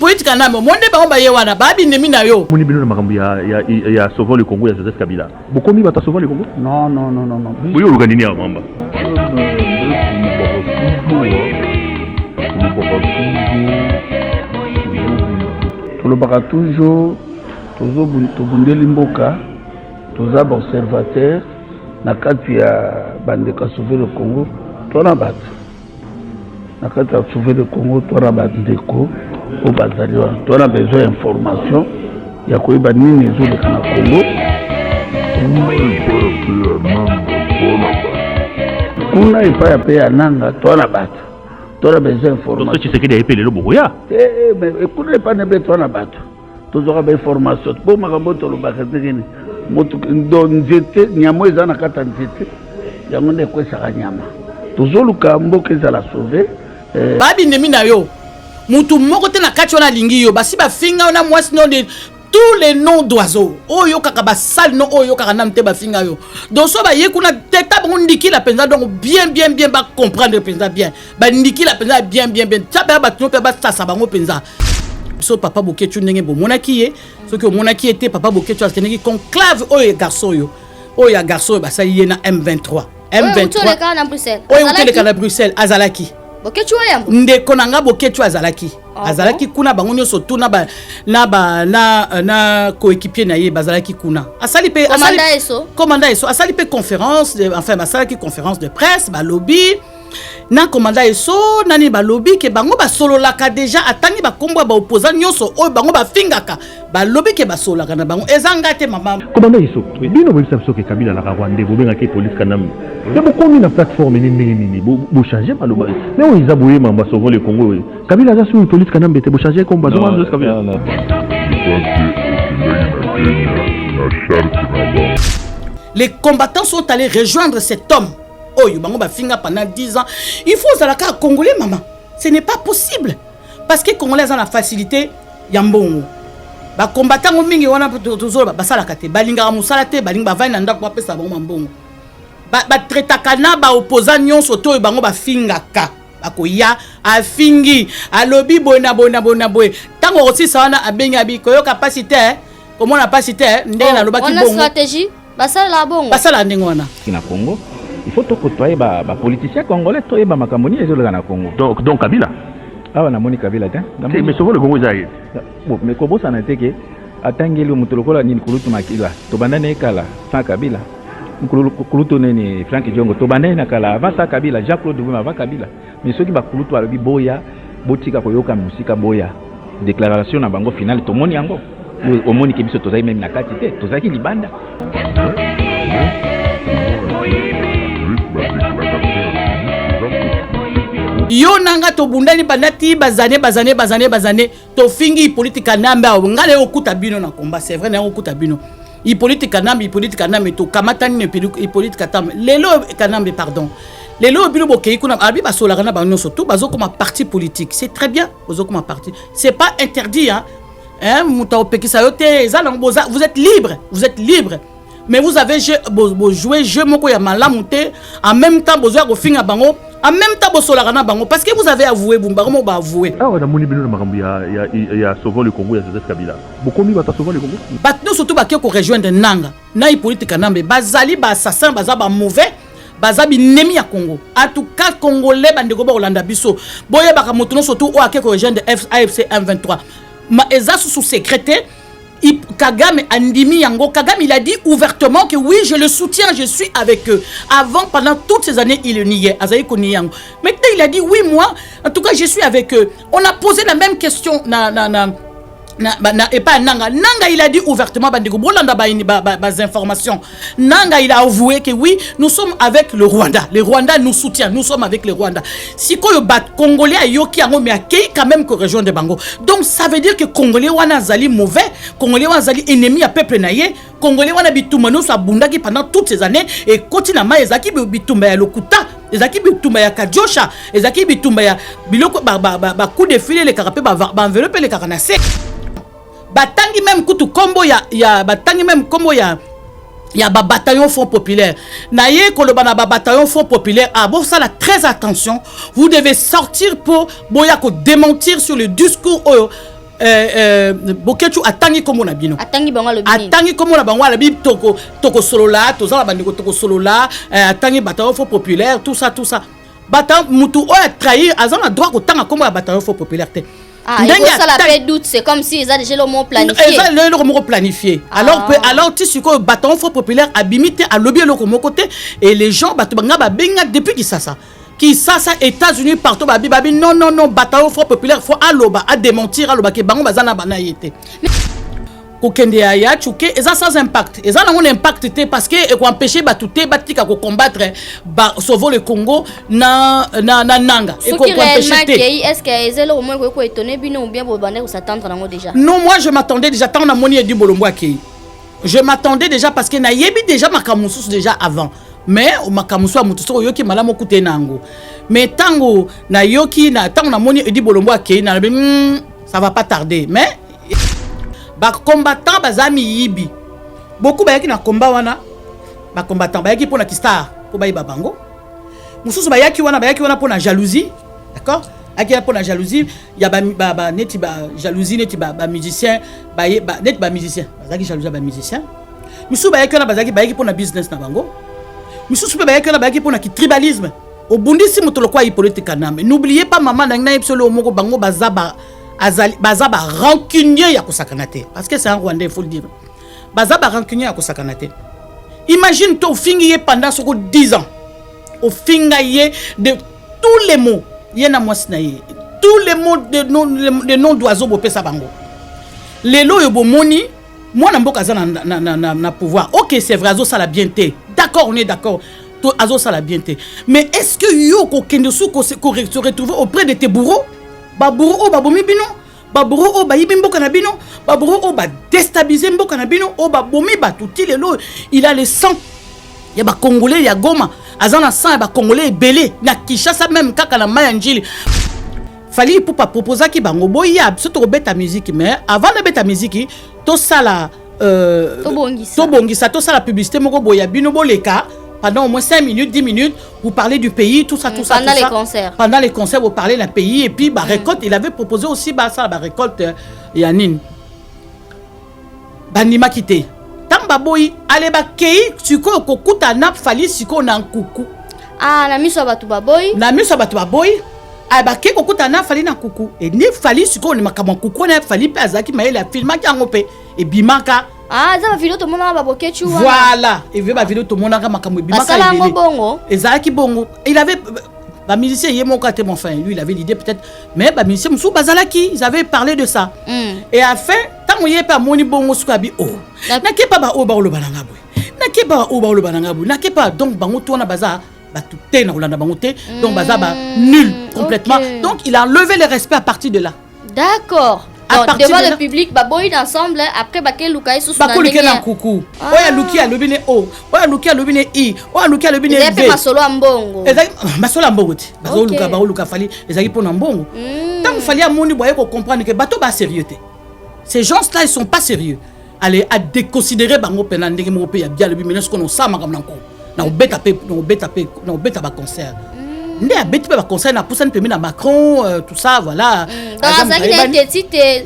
politique na monde ba ba yewana ba binemi na yo. Moni bino na makambo ya sauver le Congo ya Joseph Kabila. Bokomi ba ta sauver le Congo? Non. Boyo organiser ya mamba. Tout le toujours tobundeli mboka toza observateur na kati ya bandeka sauver le Congo tona bato na kati ya sauver le Congo tona bandeko o bazali wana tona besoin information ya koyeba nini ezoleka na Congo kuna epai ya pe ya nanga tona bato tona besoin information tu sais que des épées le boya mais kuna epai na be tona bato tozora ba information po makambo tolobaka tekeni moto ndo nzete nyamo eza na kata nzete yango nde kwesaka nyama tozoluka mboka ezala sauver babi ndemi na yo mutu moko te na kati wana lingi yo basi bafinga na mwasi no de tous les noms d'oiseaux oyo kaka basal no oyo kaka namte bafinga yo donc so ba yekuna teta bango ndiki la penza donc bien ba comprendre penza bien ba ndiki la penza bien ça ba tino pe ba sasa bango penza so papa Boketu ndenge bo monaki ye so que monaki était papa Boketu ateneki conclave oyo garçon ya garçon ba ça yé na M23 oyo le kana Bruxelles azalaki Boketu ayambo ndeko nanga Boketu azalaki kuna bango nyoso tu na coéquipier na ye bazalaki kuna asali commanda eso asali pe conférence enfin basalaki conférence de presse ba lobby na commanda eso nani ba lobby ke bango ba sololaka déjà atangi ba kombo ba opposant nyoso oyo bango ba fingaka ba lobby ke ba sololaka na bango ezanga te mama commanda eso bino bo sabso ke Kabila la Rwanda bo benga ke police kanam mais bo komi na plateforme nini bo changer ba lobby mais on ils aboyer mamba sauver le Congo Kabila za sur police kanam bete bo changer comme bazoma de Kabila les combattants sont allés rejoindre cet homme. Oh, bango ba finga pendant 10 ans. Il faut zalaka congolais maman. Ce n'est pas possible. Parce que congolais ont la facilité yambongo. Ba combattant ngo mingi wana toujours ba salaka te. Balinga musala te, balinga ba vaina ndako ba pesa bango mbongo. Ba traitaka na ba opposant nyonso to bango ba fingaka. Akoya afingi alobi bona boy. Tango aussi ça wana abenga bi koyo capacité. Comment la capacité ndenge na lobaki bongo. On a stratégie. Basala bongo. Basala ndenge wana. Kina Congo. Il faut côtoyer ba politicien congolais to ba makamoni ezoloka na Congo. Donc Kabila. Ah na moni Kabila te. Mais sauver le Congo zaï. Bon mais kobo sana teke atangeli mutu lokola ni kulutu makila. To bandane kala sans Kabila. Kulutu neni Frank Diongo to bandane kala avant ça Kabila Jean-Claude Bouma avant Kabila. Mais ceux qui ba kulutu alobi boya botika koyoka musika boya. Déclaration na bango finale to moni yango. Au moni ke biso to zaï même na kati te. To zaki libanda. Yo nanga to bundani bandati bazane to fingi politika namba ngale okuta bino na combat c'est vrai na okuta bino i politika namba to kamatani ne politika tam lelo kanambe pardon lelo bino bokei kuna abi basola kana banyo surtout bazo comme parti politique c'est très bien bazo comme parti c'est pas interdit muta opekisa yote ezala vous êtes libre mais vous avez joué jeu moko ya malamu te en même temps besoin ko finga bango en même temps bosolakana bango parce que vous avez avoué bumbaromo ba avoué ah na moni bino na makambo ya sauver le Congo ya Joseph Kabila bokomi ba ta sauver le Congo batno surtout ba ko rejoindre nanga na i politique nambe bazali ba assassin baza ba mauvais baza binemi ya Congo en tout cas congolais bandeko ba Rolanda biso boye ba kamotono surtout o akeko rejoindre AFC M23 ma ezasu sous secrétaire Kagame andimi yango Kagame il a dit ouvertement que oui je le soutiens je suis avec eux avant pendant toutes ces années il le niait Azaï Koni yango maintenant il a dit oui moi en tout cas je suis avec eux on a posé la même question et pas nanga il a dit ouvertement bandeko bolanda ba informations nanga il a avoué que oui nous sommes avec le Rwanda nous soutient nous sommes avec le Rwanda si ko bat congolais ayoki yango mais akei quand même que rejoindre bango donc ça veut dire que congolais wana zali mauvais congolais wana zali ennemi à peuple naie congolais wana bitumba no sa bundaki pendant toutes ces années et continue ma ezaki bitumba ya lokuta ezaki bitumba ya kajosha ezaki bitumba ya biloko ba coup de filet les carapé ba enveloppe les caranacé batangi même kutu kombo ya batangi même kombo ya ba bataillon Front Populaire naye koloba na ba bataillon Front Populaire ah bon ça là très attention vous devez sortir pour boya ko démentir sur le discours Bokechu atangi komo na bino. Atangi bango le bini. Atangi komo na bango la bi toko solola, to za bandeko toko solola, atangi bataillon fort populaire, tout ça. Bataillon mutu o a trahir, azana droit ko tanga komo la bataillon fort populaire te. Ah, il faut ça la paix doute, c'est comme si ils ont déjà le mot planifié. Ils ont le mot planifié. Alors tu sais que bataillon fort populaire a bimité à lobby le komo côté et les gens batubanga ba benga depuis qui ça. Qui ça États-Unis partout babi non bataillon fort populaire faut aloba à démentir aloba ke bango bazana banayete. Kokende ya chuke eza sans impact. Eza na un impact parce que e ko empêcher batuté batika ko combattre sauver le Congo na nanga et ko empêcher. Est-ce que ezelo au moins ko étonner bino ou bien bo bander s'attendre nango déjà? Non, moi je m'attendais déjà tant na moni du bolombo akei. Je m'attendais déjà parce que na yebi déjà makamusu déjà avant. Mais makamusu a mutu so yoki malamu kute nango. Mais tango na yoki na tango na moni du bolombo akei na ça va pas tarder. Mais ba combattant bazami yibi beaucoup bayaki na combat wana ba combattant bayaki pona kistar ko bayi babango mususu bayaki wana pona jalousie, d'accord, aki pona jalousie ya ba neti ba jalousie neti ba musicien neti ba musicien bazaki jalousie ba musicien mususu bayaki wana bayaki pona business na bango mususu bayaki wana bayaki pona ki tribalisme obundisi muto lokwa politique nambe. N'oubliez pas maman na ipsolo moko bango bazaba bazaba rancunier ya kosakanate parce que c'est un Rwandais, il faut le dire. Bazaba rancunier ya kosakanate. Imagine toi fingiye pendant 10 ans. Au fingaye de tous les mots yena mwasinaye. Tous les mots de noms d'oiseaux bopé sa bango. Lelo yo bomoni moi na mboka za na pouvoir. OK, c'est vrai azo ça la bienté. D'accord, on est d'accord. To azo ça la bienté. Mais est-ce que yo ko kende sou ko se retrouver auprès de tes bourreaux? Baburo o babomi bino, baburo o bayibi mboka na bino, baburo o ba déstabiliser mboka na bino, o babomi batuti lelo, il a le sang. Ya ba congolais ya Goma, azana sang ba congolais belé, na Kinshasa même kaka na Mayanjili. Fali pour pas proposer ki bango boya, surtout beta musique mais avant de beta musique, to sala to bongisa, to sala publicité moko boya bino boleka. Pendant au moins 5 minutes, 10 minutes, vous parlez du pays, tout ça. Pendant les concerts. Pendant les concerts, vous parlez d'un pays. Et puis, récolte, il avait proposé aussi ça, récolte Yanine. Bandima quitté. Tamba boy, allez, kei, tu ko kokuta nap fali, si ko nan kuku. Ah, na miso batu baboy. Na miso batu baboy. Ah, bah, kei kokuta nap fali na kuku. Et ni fali, si ko ni makama kuku, na fali, pe azaki, ma la filma ki angope. Et bimaka. Ah, ça va vidéo tout le monde va bokechu. Voilà, et veut ba vidéo tout le monde ma kamu bimaka. Ça la bongo. Ezaki bongo. Il avait ba musicien yemo kate mon fin, lui il avait l'idée peut-être mais ba musicien musu bazalaki, ils avaient parlé de ça. Et à fin, tant yé pas moni bongo sukabi oh. Na ke pas ba o ba lo bananga boy. Na ke pas o ba lo bananga boy. Na ke pas donc bango to na baza ba tout té na rolanda bango té. Donc baza ba nul complètement. Donc il a enlevé le respect à partir de là. D'accord. Donc, devant le public, baboy ensemble, après baké lukai sous na ndenge na kuku. Oya luki a lobine o, oya luki a lobine i, oya luki a lobine v. Ezaki masolo mbongo. Ezaki masolo mbongo ti. Bazo luka ba luka fali, ezaki pona mbongo. Tant fali a moni boye ko comprendre que bato ba sérieux té. Ces gens-là ils sont pas sérieux. Allez à déconsidérer bango pena ndenge mo pe ya bien le bimene ce qu'on sama comme nanko. Na obeta ba concert. Ndé a beti ba concert na poussane pemi na Macron tout ça voilà. Donc ça qui est petit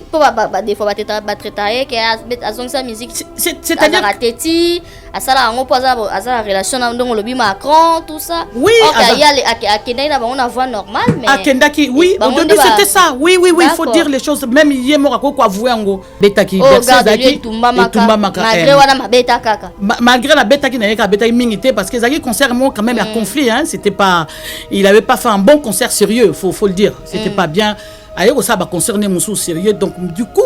pour des fois ba traiter que azong sa musique c'est-à-dire teti asala ngo poza azala relation na ndongo lobi Macron tout ça. Oui, il y a akenda na bango na voix normale mais akendaki oui au début c'était ça. Oui il faut dire les choses même yemo ko avouer ngo betaki Zaki tumba maka malgré wana mabeta kaka. Malgré la betaki na yeka betaki mingité parce que Zaki concert mo quand même il y a conflit hein, c'était pas il avait pas fait un bon concert sérieux, faut le dire. C'était pas bien. Ailleurs ça va concerner mon sérieux donc du coup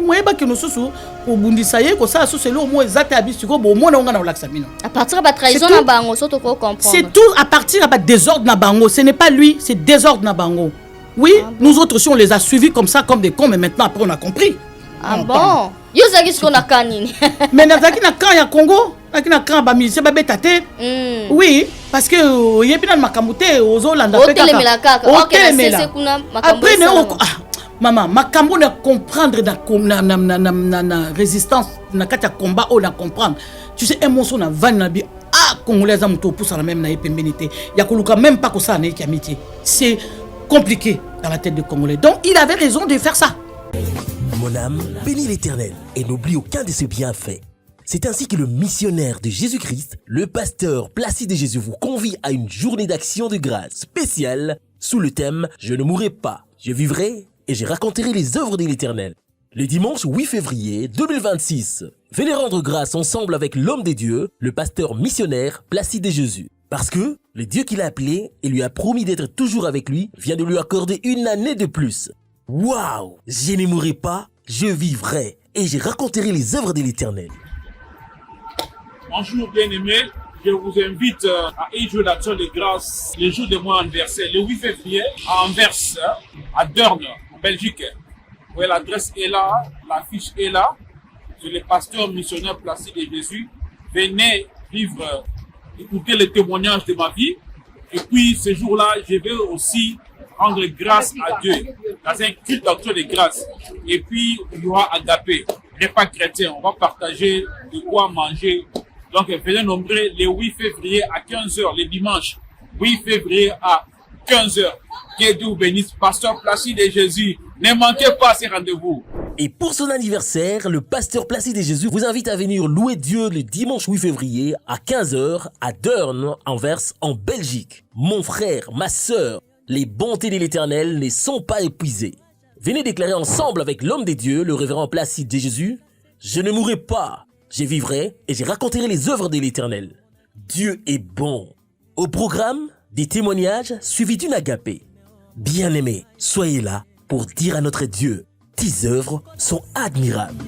moi ba que nous sous pour bundisaye ko ça c'est le mot exact habitué bon moi on a l'axamino. À partir de la trahison na bango so to comprendre. C'est tout à partir de désordre na bango, ce n'est pas lui, c'est désordre na bango. Oui, nous autres aussi on les a suivis comme ça comme des cons mais maintenant après on a compris. Ah bon. Yo zaki ce qu'on a kanini. Mais nazaki na kan ya Congo, na kan ba musicien ba betate. Oui, parce que yepina makamute ozolanda pe kaka. OK, c'est kuna makambo. Après maman, makambo na comprendre na résistance na kata combat on a comprendre. Tu sais émotion na van na bi congolais za muto pour ça la même na epembenité. Ya koluka même pas ko ça na amitié. C'est compliqué dans la tête de Congolais. Donc il avait raison de faire ça. Mon âme, bénis l'Éternel et n'oublie aucun de ses bienfaits. C'est ainsi que le missionnaire de Jésus-Christ, le pasteur Placide Jésus, vous convie à une journée d'action de grâce spéciale sous le thème « Je ne mourrai pas, je vivrai et je raconterai les œuvres de l'Éternel ». Le dimanche 8 février 2026, venez rendre grâce ensemble avec l'homme des dieux, le pasteur missionnaire Placide Jésus. Parce que le Dieu qui l'a appelé et lui a promis d'être toujours avec lui vient de lui accorder une année de plus. Waouh! Je ne mourrai pas, je vivrai et je raconterai les œuvres de l'Éternel. Bonjour bien-aimés, je vous invite à une journée d'action de grâce le jour de mon anniversaire, le 8 février à Anvers, à Deurne, en Belgique. Vous voyez, l'adresse est là, l'affiche est là. Je suis le pasteur missionnaire Placide Jésus. Venez vivre, écouter les témoignages de ma vie. Et puis ce jour-là, je vais aussi rendre grâce à Dieu dans un culte d'action de grâce. Et puis il y aura agapé, repas chrétien. On va partager de quoi manger. Donc venez nombreux le 8 février à 15h, le dimanche 8 février à 15h. Que Dieu vous bénisse, pasteur Placide Jésus. Ne manquez pas ces rendez-vous. Et pour son anniversaire, le pasteur Placide Jésus vous invite à venir louer Dieu le dimanche 8 février à 15h à Deurne, Anvers, en Belgique. Mon frère, ma sœur, les bontés de l'Éternel ne sont pas épuisées. Venez déclarer ensemble avec l'homme des dieux, le révérend Placide Jésus, « Je ne mourrai pas, je vivrai et je raconterai les œuvres de l'Éternel. Dieu est bon. » Au programme, des témoignages suivis d'une agapée. Bien-aimés, soyez là pour dire à notre Dieu, tes œuvres sont admirables.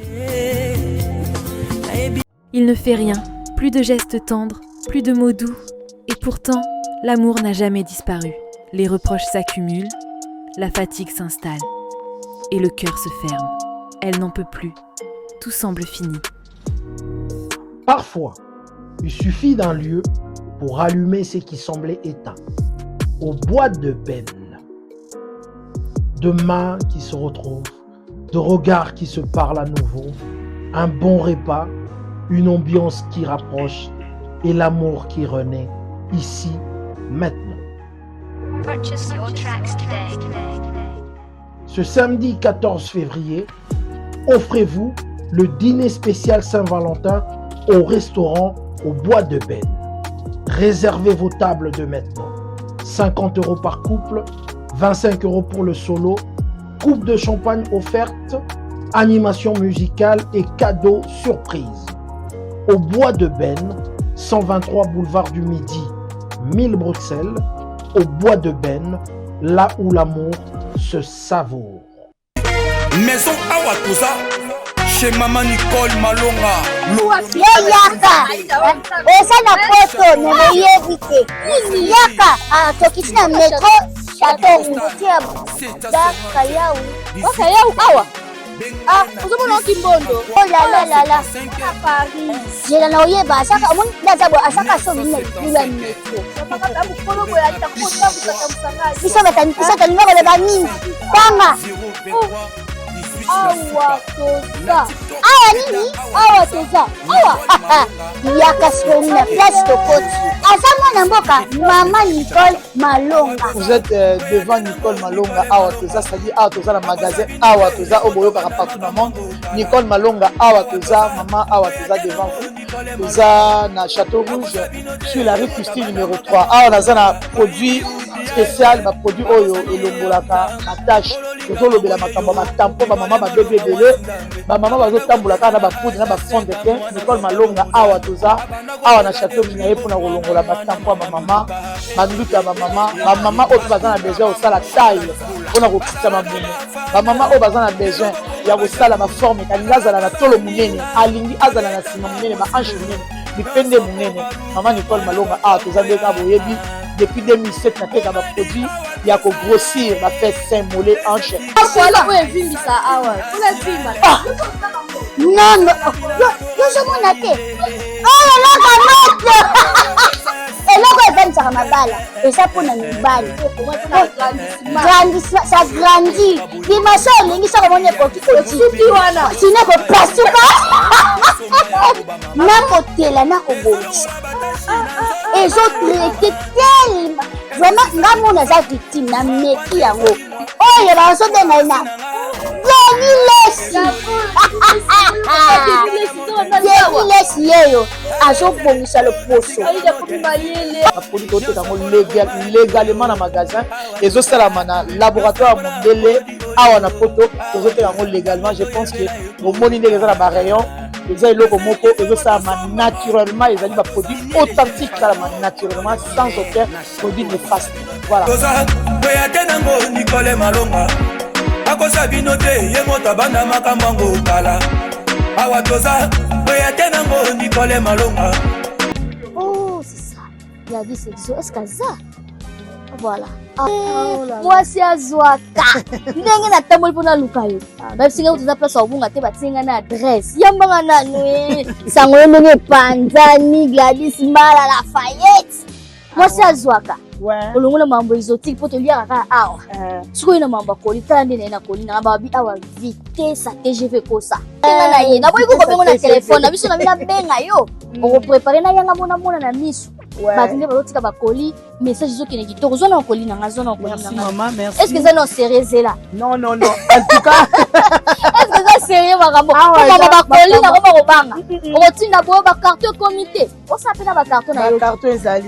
Il ne fait rien, plus de gestes tendres, plus de mots doux. Et pourtant, l'amour n'a jamais disparu. Les reproches s'accumulent, la fatigue s'installe. Et le cœur se ferme. Elle n'en peut plus. Tout semble fini. Parfois, il suffit d'un lieu pour allumer ce qui semblait éteint. Aux boîtes de peine. De mains qui se retrouvent, de regards qui se parlent à nouveau, un bon repas, une ambiance qui rapproche et l'amour qui renaît, ici, maintenant. Ce samedi 14 février, offrez-vous le dîner spécial Saint-Valentin au restaurant aux Bois de Benne. Réservez vos tables de maintenant. 50 € par couple, 25 € pour le solo, coupe de champagne offerte, animation musicale et cadeaux surprise. Au Bois de Benne, 123 boulevard du Midi, 1000 Bruxelles, au Bois de Benne, là où l'amour se savoure. Maison Awatusa, chez Maman Nicole Malonga. Yaka, esa na poto nemoyebi te. Yaka, tokiti na metro chateau mutia daka yau. Waka yau awa. Uzomona kimbondo. Oh la la la. Paris. Jela na oyeba asaka omoni ndazabo asaka so bina bila metro. Sapaka bukolo boya takota busaka. Bisa numero le bani. Tanga. Awa toza. Awa nini? Awa toza. Awa. Yaka soni na place tokoti. Asama na mboka Maman Nicole Malonga. Vous êtes devant Nicole Malonga Awa toza, c'est-à-dire Awa toza le magasin Awa toza au boyoka partout dans le monde. Nicole Malonga Awa toza, Maman Awa toza devant vous. Toza na Château Rouge sur la rue Custine numéro 3. Awa naza na produit spécial, ma produit oyo elongolaka attache. Tozolobela makambo matampo ba mama ba bébé belé ba mama bazotambola kana ba poudre na ba fond de teint. Nicole Malonga Awa toza Awa na Château Minaye pour na kolongola matampo ba mama banduka ba mama oyo bazana besoin osala taille pona kokita mamumu ba mama oyo bazana besoin ya kosala ma forme kalinga azala na tolo munene alingi azala na sima munene ba hanche munene bipende munene. Maman Nicole Malonga Awa toza ndeka boyebi depuis 2007 na teka ba produit ya ko grossir ba fait sein mollet hanche. Voilà où est vindi ça awa. Pour vimba. Non non. Yo je m'en atte. Oh la gamette. Eloko evanisa mabala. Esa pona mibali. Grandissement, ça grandit. Dimension lingi ça comme on est petit petit wana. Sinon ko pasuka. Na kotela na ko bonisa. Et je traité tellement. Vraiment, ngamu na za victime na meki yango. Oh, ya baso de na. Veni lesi. oyo azobongisa loposo baproduit toteka yango légalement na magasin ezosalama na laboratoire ya mondele awa na poto tozoteka yango légalement. Je pense que omoni ndenge eza na barayon eza eloko moko ezosalama naturellement, ezali baproduit authentique salama naturellement sans aucun produit néfaste. Voilà. toza oya te nango Nicole Malonga akosa bino te ye moto abanda makambo yango kala awa toza oya te nango Nicole Malonga. Oh, c'est ça. Il a dit sexo. Est-ce que ça? Voilà. Mwasi azwaka ndenge natamboli mpona luka yo babisinga kotoza place obunga te batinga na adresse yambanga nanu sango yo ndenge epanzani Gladys Mala Lafayette mwasi azwaka olongola mambo exotique mpo toliaka kaka awa sikoyo na mambo akoli tala nde naye na koli nanga babi awa vitesse TGV kosa benga na ye naboyi kokobengo na telefone na biso na bina benga yo okoprepare na yanga mona na miso batinga bazotika bakoli message ezokende kitoko zwana okoli nanga zwana okoli nanga. Merci maman, merci. Est-ce que ça non sérieux là? Non non non. En tout cas est-ce que ça sérieux makambo maman bakoli na ko banga otinda bo ba carton comité o sapena ba carton na yo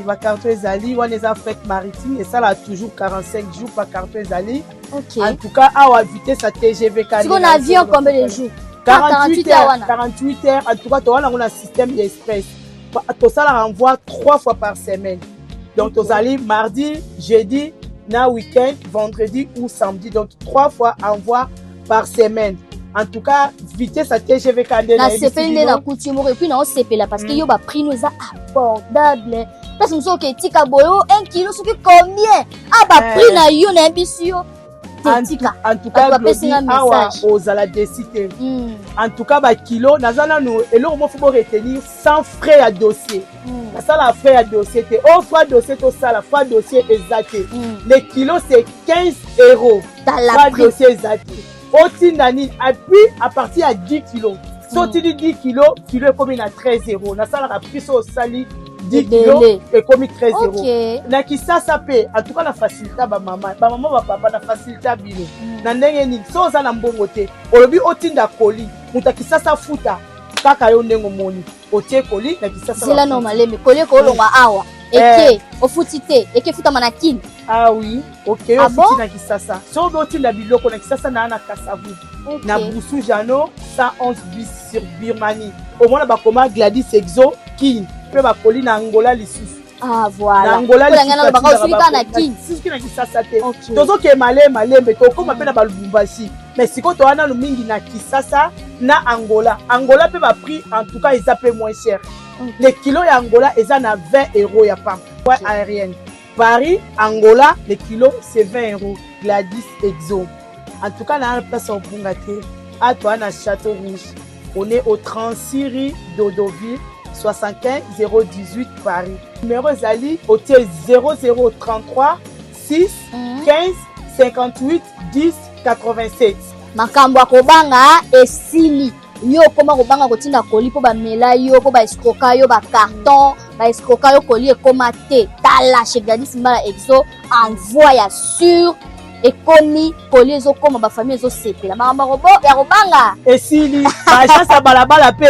ba carton ezali wana eza fête maritime et ça là toujours 45 jours par carton ezali. OK. En tout cas awa vitesse à TGV kan. Si on a avion combien de jours? 48 heures. 48 heures. En tout cas toi on a un système express. Tout ça la renvoie 3 fois par semaine. Donc tu allez mardi, jeudi, na week-end, vendredi ou samedi. Donc 3 fois envoi par semaine. En tout cas, vitesse à TGV Kandé. Na CP na coutume et puis na CP là parce que yo ba prix nous a abordable. Parce que nous sommes tika boyo 1 kilo ce que combien? Ah ba prix na yo na bisio. En tout cas, awa ozala décidé. En tout cas, ba kilo, nazana nous et là on faut retenir sans frais à dossier. La salle à frais à dossier, au fois dossier to ça la fois dossier exact. Les kilos c'est 15 €. Dans la dossier exact. Au tinani et puis à partir à 10 kilos. Si tu dis 10 kilos, kilo est combien à 13 €. La salle a pris au sali 10 kilos et comme 13 €. Na kisa sapé en tout cas la facilité ba maman ba papa na facilité bilo. Na ndenge ni so za na mbongo te. Olobi otinda koli, muta kisa sa futa. Kaka yo ndengo moni. Otie koli na kisa sa. C'est la normale mais koli ko longa awa. Eke ofutite, eke futa manakini. Ah oui, OK, ofuti na kisa sa. So otinda biloko na kisa sa na kasavu. Na Boussou Jano 111 bis sur Birmanie. Au moins ba koma Gladys Exo King. Pe ba koli na Angola lisusu. Ah voilà. Na Angola lisusu. Ba ka na King. Sisi na kisasa te. Tozo ke malembe to koma pe na ba Lubumbashi. Mais siko to wana lumingi na kisasa na Angola. Angola pe ba prix en tout cas ils appellent moins cher. Les kilos ya Angola eza na 20 € ya pan. Ouais aérienne. Paris, Angola, les kilos c'est 20 €. Gladys Exo. En tout cas, dans la place au Bungate, à toi, à Château Rouge. On est au 36 rue d'Odoville, 75 018 Paris. Numéro Zali, hôtel 0033 6 15 58 10 87. Makambo akobanga esili. Yo koma kobanga kotinda koli po ba mela yo po ba escroka yo ba carton ba escroka yo koli ekoma te tala chez Gladys Mala Exo envoie sur ekomi koli ezokoma ba famille ezosepela makambo robo ya kobanga esili ba chance balabala pe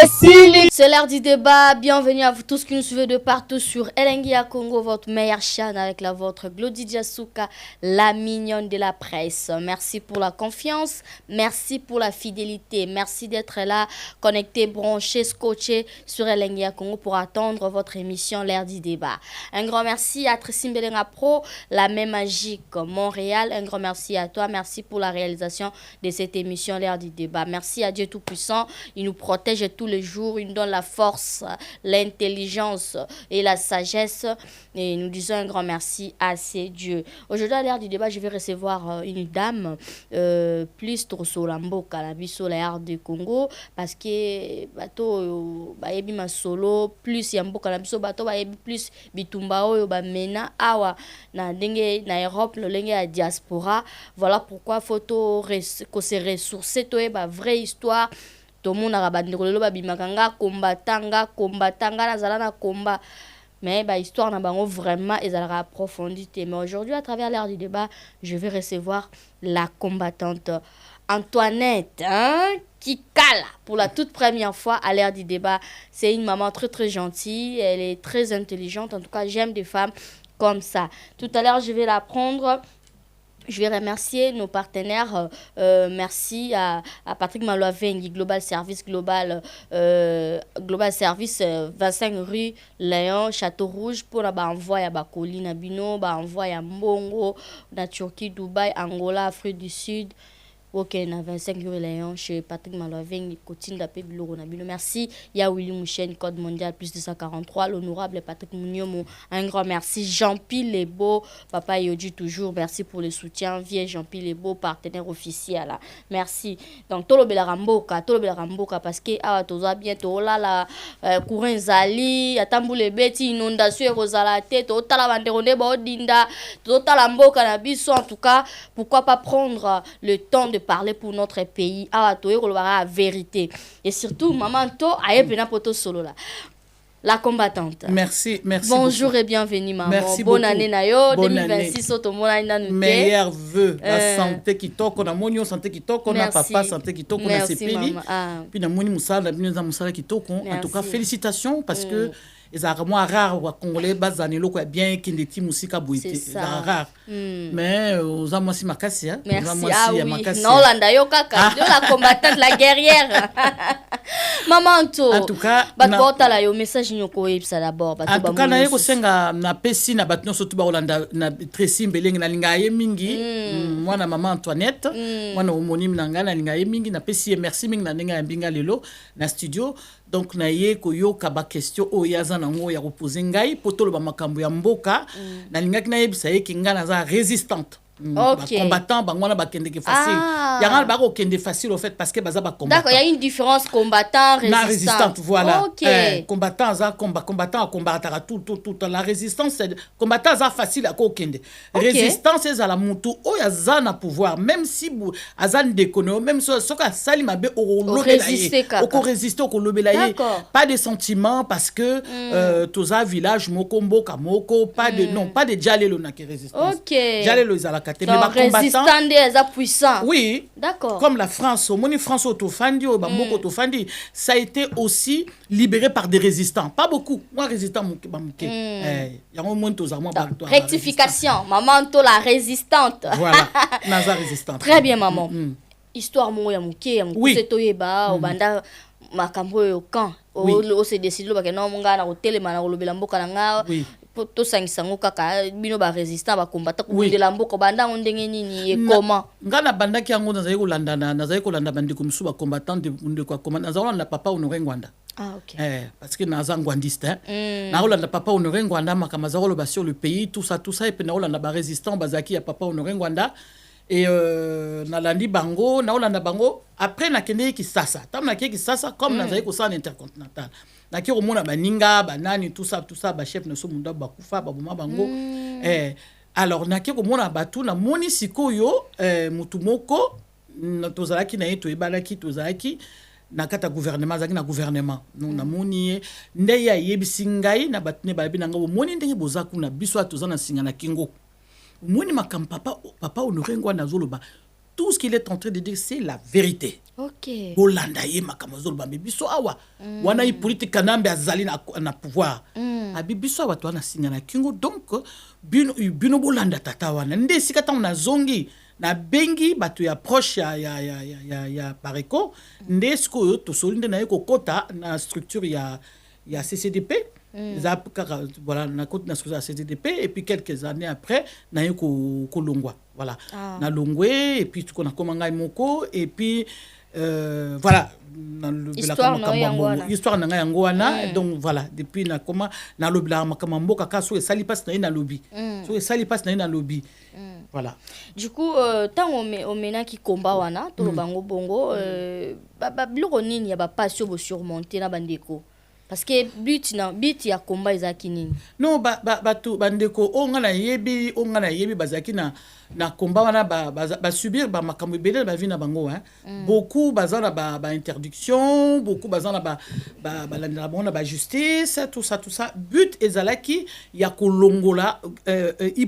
esili. C'est l'heure du débat. Bienvenue à vous tous qui nous suivez de partout sur Elengia Congo, votre meilleure chaîne avec la vôtre Glody Diasuka, la mignonne de la presse. Merci pour la confiance, merci pour la fidélité, merci d'être là, connecté, branché, scotché sur Elengia Congo pour attendre votre émission l'heure du débat. Un grand merci à Trissim Belenga Pro, la même magique Montréal. Un grand merci à toi, merci pour la réalisation de cette émission l'heure du débat. Merci à Dieu Tout-Puissant, il nous protège tous les jours, il nous donne la force, l'intelligence et la sagesse. Et nous disons un grand merci à ces dieux. Aujourd'hui, à l'heure du débat, je vais recevoir une dame plus trop solambo calabiso l'ère du Congo parce que bato baebi ma solo plus yambo calabiso bato baebi plus bitumba oyo ba mena awa na ndenge na Europe le lenge à diaspora. Voilà pourquoi photo ko se ressourcer to ba vraie histoire. Tout le monde a bandeko ba bimakanga combatanga na zala na combat. Mais bah histoire na bango vraiment ils allaient approfondir. Mais aujourd'hui à travers l'ère du débat, je vais recevoir la combattante Antoinette qui cale pour la toute première fois à l'ère du débat. C'est une maman très très gentille, elle est très intelligente. En tout cas, j'aime des femmes comme ça. Tout à l'heure, je vais la prendre. Je vais remercier nos partenaires. Merci à Patrick Maloavengi, Global Service, Global Service 25 rue Léon, Château Rouge, pour envoyer à Bakoli, Nabino, envoyer à Mbongo, na Turquie, Dubaï, Angola, Afrique du Sud. Ok, na 25 rue Léon, chez Patrick Maloavengi, Cotine d'Apé Biloro Nabino. Merci. Il y a Willy Mouchen, code mondial plus 243. L'honorable Patrick Mouniomo, un grand merci. Jean-Pierre Lebo, Papa Yoji toujours, merci pour le soutien. Vieux Jean-Pierre Lebo, partenaire officiel. Là. Merci. Donc, Tolo Belaramboka, parce que ah, toza bientôt là, la courant Zali, Atamboule Beti, inondation, Rosalate, Totala Vanderonde, Bodinda, Totala Mboka Nabiso. En tout cas, pourquoi pas prendre le temps de parler pour notre pays à la vérité et surtout maman to aye pena poto solo là la combattante. Merci bonjour beaucoup. Et bienvenue maman. Merci bonne beaucoup. année na yo Bonne 2026 auto mona ina nous meilleur vœu la santé qui toko na monio santé qui toko na papa santé qui toko na sepeli puis na moni musala bino za musala qui toko. En tout cas félicitations parce que ezalaka mwa rare wa congolais bazana eloko ya bien ekende ti musika boye te ezalaka rare mais oza mwasi makasi oza mwasi ya makasi naolanda yo kaka yo la combattante la guerrière maman to en tout cas bato baotala yo message nyoko oyebisa d'abord en tout cas naye kosenga na pesi na bato nyonso tu baolanda na Tracy Mbelenge nalinga ye mingi mwana mama Antoinette mwana homonyme na ngai nalinga ye mingi na pesi ye merci mingi na ndenge ya mbinga lelo na studio. Donc na ye koyoka ba question o yaza nango ya reposer ngai potolo ba makambo ya mboka na lingaki na yebisa ye kinga na za résistante. Okay. Combattant bangwana ba kende facile. Yanga ba ko kende facile au fait parce que baza ba combattant. D'accord, il y a une différence combattant résistant. La résistante voilà. Okay. Combattant za combattant à combattre tout la résistance c'est combattant za facile à ko kende. Okay. Résistance c'est à la mutu o ya za na pouvoir même si azan déconne même soka sali mabe o lobela ye. O ko résister o ko lobela ye. Pas de sentiments parce que toza village moko mboka moko pas de non pas de jalelo na qui résistance. OK. Jalelo za résistant des puissants. Oui. D'accord. Comme la France, au Moni France Autofandi, au Bamboko Autofandi, ça a été aussi libéré par des résistants. Pas beaucoup. Moi, résistant, rectification. Maman, to la résistante. Voilà. Naza résistante. Très bien, maman. Histoire moya muke, ya oui. Muke toyeba, obanda makambo yo kan. O se décide lo ba ke no munga na hotel mana ko lobela mboka na nga. Oui. To sangisango kaka bino ba résistant ba combattant ko de lamboko banda ndenge nini et comment ngana banda ki yango nazali ko landa bandi ko musuba combattant de quoi comment nazali na papa Honoré Ngwanda. Ah OK. Parce que naza ngwandiste na Hollanda papa Honoré Ngwanda makamazalo ba sur le pays tout ça et puis na Hollanda ba résistant bazaki ya papa Honoré Ngwanda et na landi bango na Hollanda bango après na kende ki sasa tam na ki sasa comme nazali ko sa intercontinental na ki romona baninga banani tout ça ba chef na so munda bakufa baboma bango alors na ki romona batu na moni sikoyo mutu moko tozalaki na yeto ebalaki tozalaki na kata gouvernement zaki na gouvernement na moni nde ya yebisi ngai na batune babi na ngo moni ndenge bozaku na biso atozana singa na kingo moni makam papa Honoré Ngwanda zoloba tout ce qu'il est en train de dire c'est la vérité. OK. Bolanda ye makamazolo ba biso awa wana i politique nambe azali na pouvoir. Abi biso awa to na singa na kingo donc bino bolanda tata wana nde sikata na zongi na bengi batu ya proche ya Pareko nde sko to solinde na yeko kota na structure ya CCDP. Voilà, na côte na CCDP et puis quelques années après na yeko kolongwa voilà na longwe et puis tuko na komanga moko et puis voilà histoire na yango wana donc voilà depuis na koma na lobila makamambo kaka so esali passe na lobby so esali passe na lobby voilà du coup tant on mena ki combat wana to bango bongo ba bloko nini ya ba passion bo surmonter na bandeko. Parce que but ya combat ezaki nini? Non batu bandeko ongana yebi bazaki na combat wana ba subir ba makambo belé ba vina bango beaucoup bazana ba interdiction beaucoup bazana ba justice tout ça but ezalaki ya kolongola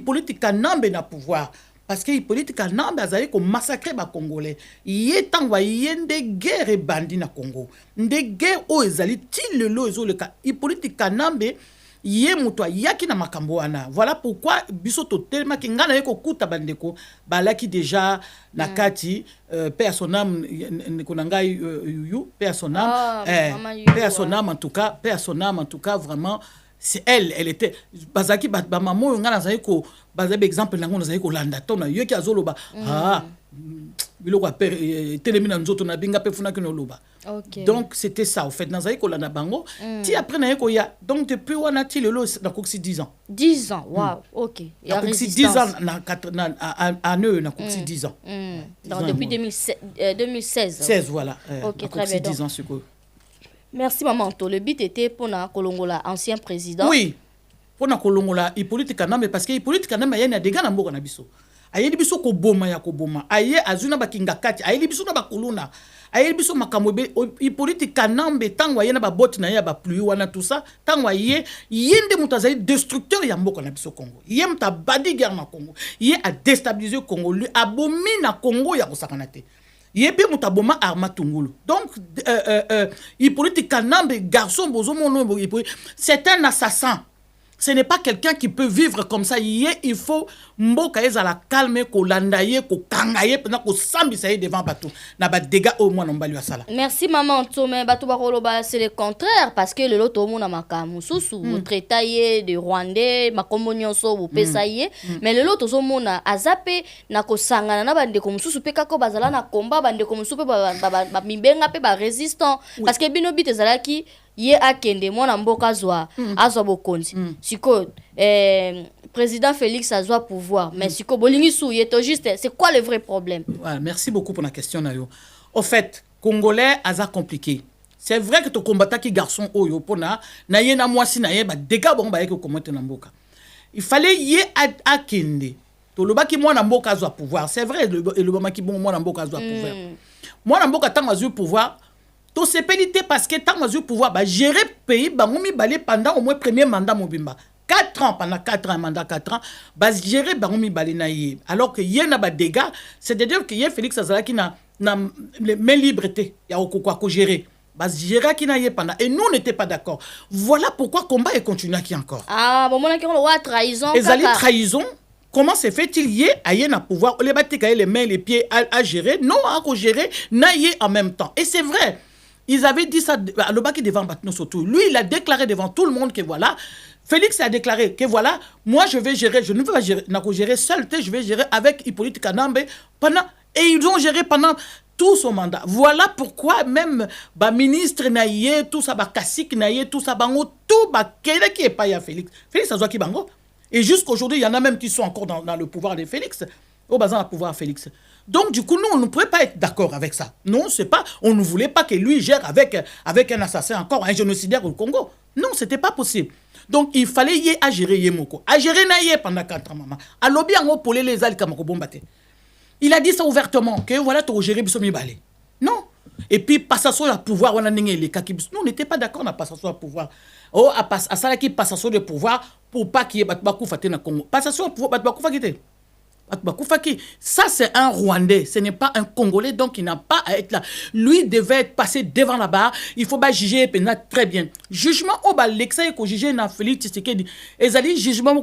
politique nambe na pouvoir parce que Hippolyte Kanambe azali ko massacrer ba Congolais. Yé tangwa yende guerre bandi na Congo. Nde guerre o ezali til lelo ezo le ka Hippolyte Kanambe yé mutwa yaki na makambo wana. Voilà pourquoi biso to tellement ki ngana yeko kuta bandeko balaki déjà na kati paix à son âme konanga yu paix à son âme paix à son âme en tout cas paix à son âme en tout cas vraiment c'est elle était bazaki ba maman ngana zayiko bazabe exemple nango zayiko landa tona yoki azoloba biloko apere telemina nzoto na binga pe funa kino loba. Donc c'était ça au fait dans zayiko landa bango ti après na yeko ya donc depuis wana ti lelo na koksi 10 ans 10 ans wow OK il y a koksi 10 ans na eux na koksi 10 ans donc depuis 2016 16 voilà OK très bien 10 ans c'est quoi. Merci maman. Le but était pour na Kolongola ancien président. Oui. Pour na Kolongola Hippolyte Kanambe parce que Hippolyte Kanambe yena dega na mboka na biso. Aye biso ko boma ya ko boma. Aye azuna bakinga kati. Aye biso na bakuluna. Aye biso makamwebe Hippolyte Kanambe tangwa yena ba bot na ya ba pluie wana tout ça. Tangwa yende mutazali destructeur ya mboka na biso Congo. Yé mta badi guerre na Congo. Yé a déstabiliser Congo. Lui abomi na Congo ya ko sakanate. Yépi mutaboma arma tungulu. Donc Hippolyte Kanambe garçon bozo mon c'est un assassin. Ce n'est pas quelqu'un qui peut vivre comme ça. Il faut mboka eza la calme ko landaye ko kangaye pendant ko sambisa devant bateau. Na ba dégâts au moins nombali sala. Merci maman Tomé bateau bakoloba c'est le contraire parce que le loto mona makamu susu traitaye de Rwandais makomonyoso bo pesaye mais le loto zo mona azape na ko sangana na bande ko mususu pe kako bazala na combat bande ko mususu pe ba mimbenga pe ba résistant parce que bino bite zalaki yé akende mwana mboka zwa azwa bokonzi siko président Félix azwa pouvoir mais siko bolingi sou yeto juste c'est quoi le vrai problème. Voilà, merci beaucoup pour la question nayo. Au fait congolais aza compliqué. C'est vrai que to combattant qui garçon oyo pona na ye na mwasi na ye ba dega bon ba yeke komote na mboka. Il fallait yé akende to loba ki mwana mboka azwa pouvoir. C'est vrai le bama ki bon mwana mboka azwa pouvoir. Mwana mboka tanga azwa pouvoir to se pénité parce que tant que pouvoir ba gérer pays ba ngomi balé pendant au moins premier mandat mobimba 4 ans pendant 4 ans mandat 4 ans ba gérer ba ngomi balé na yé alors que yé na ba dégâts c'est-à-dire que yé Félix Azalaki na main liberté ya okokwa ko gérer ba gérer ki na yé pendant et nous n'était pas d'accord. Voilà pourquoi combat est continué qui encore. Ah bon mon ki on wa trahison et ali trahison. Comment se fait-il y a na pouvoir les battre les mains les pieds à gérer non à ko gérer na yé en même temps et c'est vrai. Ils avaient dit ça à l'Obaki devant Batno surtout. Lui, il a déclaré devant tout le monde que voilà, Félix a déclaré que voilà, moi je vais gérer, je ne veux pas gérer seul, je vais gérer avec Hippolyte Kanambe pendant, et ils ont géré pendant tout son mandat. Voilà pourquoi même ba ministre naïe, tout ça, ba kassik naïe, tout ça, bango, tout ba kele qui est pas ya Félix. Félix a qui bango. Et jusqu'aujourd'hui, il y en a même qui sont encore dans le pouvoir de Félix. Au bazar le pouvoir Félix. Donc du coup, nous, on ne pouvait pas être d'accord avec ça. Non, c'est pas, on ne voulait pas que lui gère avec un assassin encore, un génocidaire au Congo. Non, c'était pas possible. Donc il fallait y à gérer Yemoko. À gérer Naye pendant 4 ans, maman. À lobby en pour les alkamako bombate. Il a dit ça ouvertement, que voilà, tu as géré Bissomi Balé. Non. Et puis, passation de pouvoir, on a les kakibus. Nous, on n'était pas d'accord, on a passation de pouvoir. Oh, à ça, qui passation de pouvoir pour pas qu'il y ait Batbakou Faté dans le Congo. Passation de pouvoir, Batbakou Faté. Ça, c'est un Rwandais, ce n'est pas un Congolais, donc il n'a pas à être là. Lui devait être passé devant la barre. Il faut pas juger très bien. Jugement au bas, l'excès qu'on juge dans Félix Tshisekedi. Et allez jugement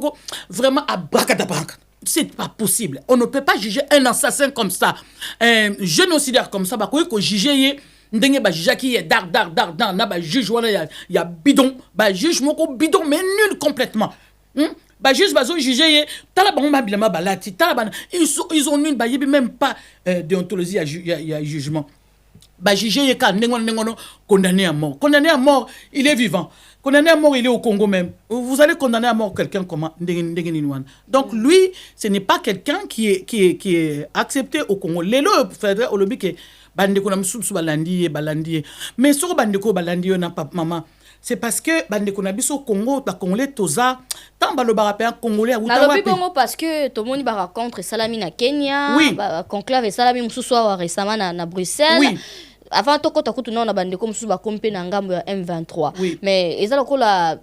vraiment à bracadabranca. C'est pas possible. On ne peut pas juger un assassin comme ça, un génocidaire comme ça. Bah quoi qu'on juge ndenge ba juge qui est dar na ba juge wala ya bidon, ba juge moko bidon mais nul complètement. Bah juste bazo juger talabon mabilama balati talaban ils ont nul ba yebi même pas déontologie ya jugement. Bah juger ka nengono condamné à mort il est vivant, condamné à mort il est au Congo même. Vous allez condamner à mort quelqu'un comment donc lui ce n'est pas quelqu'un qui est accepté au Congo. Lelo faudrait au lobby que bandeko na msusu balandi mais sur bandeko balandi na papa maman. C'est parce que bandeko na biso Congo ba congolais toza tant ba lo barapé congolais uta wapi Congo parce que tout le monde ba rencontre salami na Kenya ba conclave salami mususu wa récemment na Bruxelles oui. Avant toko takutu na bandeko mususu ba kompe na ngambo ya M23 oui. Mais ezala ko la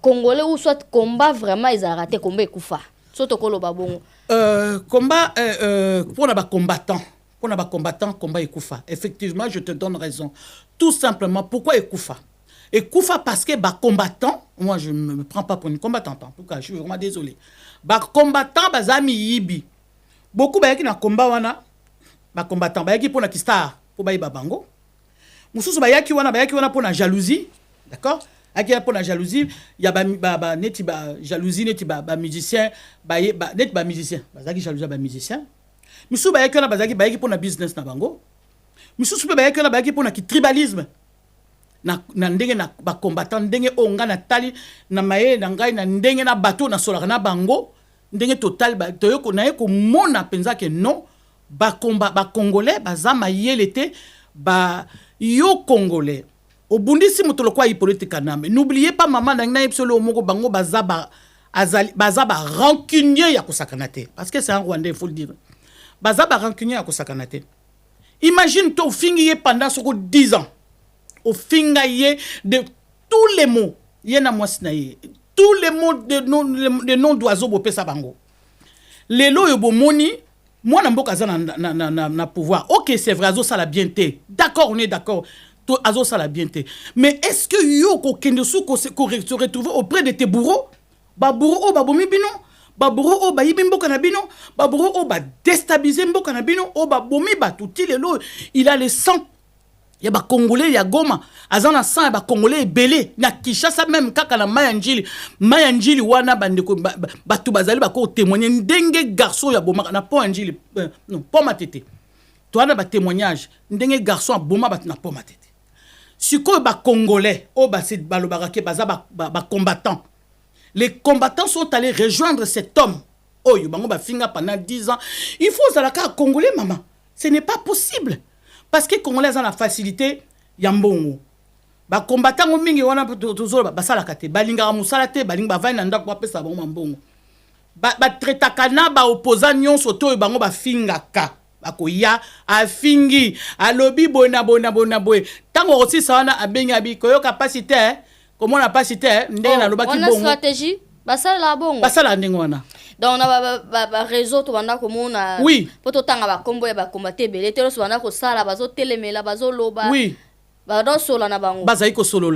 congolais ou soit combat vraiment ils a raté combat ekufa soto koloba bongo combat pour les combattants. Pour les combattants, combat Ekoufa. Effectivement, je te donne raison. Tout simplement, pourquoi Ekoufa? Ekoufa parce que les combattants, moi je ne me prends pas pour une combattante, en tout cas, je suis vraiment désolé. Les combattants, les amis yibi. Beaucoup de gens combat wana, les combattants, les pour la star, pour les bango. Moussous bayaki wana pour la jalousie, d'accord? Aki pour la jalousie, il y a neti jalousie neti musicien, neti musicien, bazaki jalousie musicien. Moussous bayaki wana bazaki pour la business na bango. Moussous bayaki wana bayaki pour la tribalisme. Na ndenge na ba combattant ndenge onga na tali na maye na ngai na ndenge na bateau na solaka na bango ndenge total ba toyoko na yeko mona penza ke non ba congolais bazama yelete ba yo congolais obundisi mutolo kwa politique Kanambe. N'oubliez pas maman na ipsolo moko bango bazaba rancunier ya kosakanate parce que c'est un Rwandais, il faut le dire. Bazaba rancunier ya kosakanate. Imagine toi fingiye pendant 10 ans. Au fingaye de tous les mots yena mwasinaye tous les mots de noms d'oiseaux bopé sa bango lelo yo bomoni moi na mboka za na pouvoir. OK, c'est vrai, azo ça la bien té, d'accord, on est d'accord, to azo ça la bien té, mais est-ce que yo ko kende sou ko se retrouver auprès de tes bourreaux, ba bourreau o ba bomi bino, ba bourreau o ba yibi mboka na bino, ba bourreau o ba déstabiliser mboka na bino, o ba bomi ba touti lelo il a le sang. Il y a des Congolais, il y a Goma. Azana sang, il y a des Congolais belé. Na Kishasa même kaka na Mayanjili wana bandeko batu bazali bako témoigner ndenge garçon ya boma na po Anjili non po matete. Toi na ba témoignage ndenge garçon boma bat na po matete. Siko ba Congolais o ba se balobarake baza ba combattants. Les combattants sont allés rejoindre cet homme. Oh yo bango ba finga pendant 10 ans. Il faut zalaka Congolais maman. Ce n'est pas possible. Parce que les Congolais ont la facilité, yambongo. Ba combattant mingi wana toujours ba sala kate, balinga musala te, balinga va na ndako pesa bango mbongo. Ba traita kana ba opposant nyonso to bango ba finga ka. Bakoya afingi, alobi bona boy. Tango aussi ça wana abenga bi koyo capacité, comment la capacité ndenge na lobaki bongo. On a stratégie, ba sala la bongo. Ba sala ndenge wana. Donc on a réseau to banda komona. Oui. Poto tanga ba kombo ya ba combattre belé telo so banda ko sala bazo telemela bazo loba. Oui. Ba do solo na bango. Bazai ko solo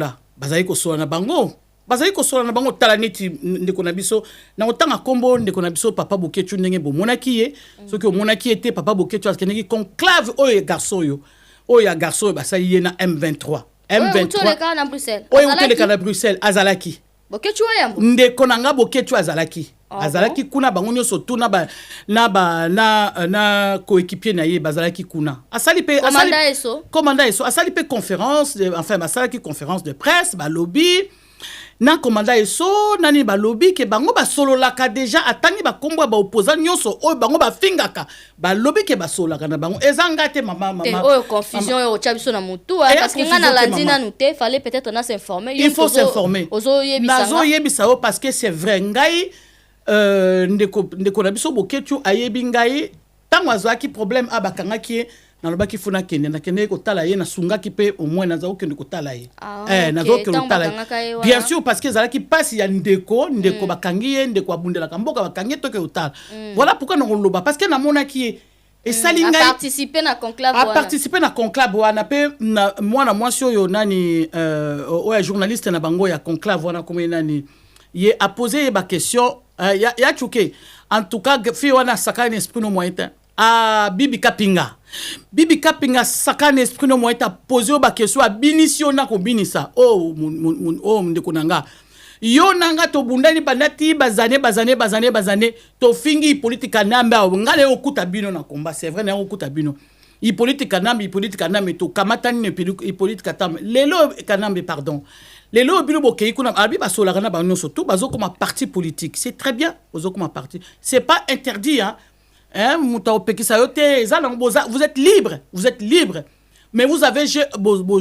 na bango tala neti ndeko na biso na otanga kombo ndeko na biso papa Boketu ndenge bo monaki ye soki o monaki était papa Boketu akeneki conclave oyo garçon yo. Oyo garçon basali ye na M23. M23. Oyo le na Bruxelles. Oyo le na Bruxelles azalaki. Boketu ayambo. Ndeko nanga Boketu azalaki. Azalaki kuna bango nyonso tu na coéquipier na ye bazalaki kuna asali pe commanda eso asali pe conférence enfin basalaki conférence de presse ba lobby na commanda eso nani ba lobby ke bango ba sololaka déjà atangi ba kombo ba opposant nyonso oyo bango ba fingaka ba lobby ke ba sololaka na bango ezanga te mama oyo confusion yo chabiso na mutu parce que ngana landina nuté fallait peut-être on s'informer. Il faut s'informer nazo yebisa parce que c'est vrai ngai ndeko na biso Boketu ayebi ngai tango azwaki problème abakangaki na lobaki funa kende na kende ko tala ye na sungaki pe au moins na zao kende ko tala ye nazo ke tala bien sûr parce que zalaki passe ya ndeko bakangi ye ndeko abundela kamboka bakangi to ke utala voilà pourquoi na loba parce que na monaki et salinga participer na conclave wana pe mwana mwasi oyo nani oya journaliste na bango ya conclave wana comme nani ye a posé ba question ya chuke en tout cas fi wana sakane esprit no moyen Bibi Kapinga sakane esprit no moyen posé ba question a binisi na ko binisa ndeko nanga yo nanga to bundani bandati bazane to fingi politique Kanambe ngale okuta bino na combat c'est vrai na okuta bino politique Kanambe to kamatani politique Kanambe lelo Kanambe pardon. Les lois bino bokei kuna abi ba sola kana ba nyonso tout bazo comme parti politique c'est très bien bazo comme parti c'est pas interdit muta opekisa yote vous êtes libre mais vous avez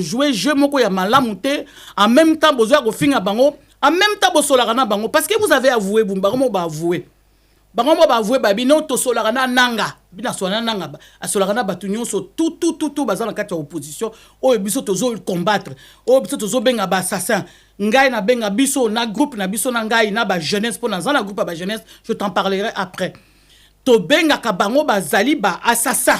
joué jeu moko ya malamu te en même temps bozo ko finga bango en même temps bo sola kana bango parce que vous avez avoué bango ba avoué babino to sola kana nanga bina sola nanga asola kana batu nyonso tout bazana kati ya opposition oyo biso tozo combattre oyo biso tozo benga ba assassin ngai na benga biso na groupe na biso na ngai na ba jeunesse pour na groupe ba jeunesse, je t'en parlerai après. To benga ka bango bazali ba assassin.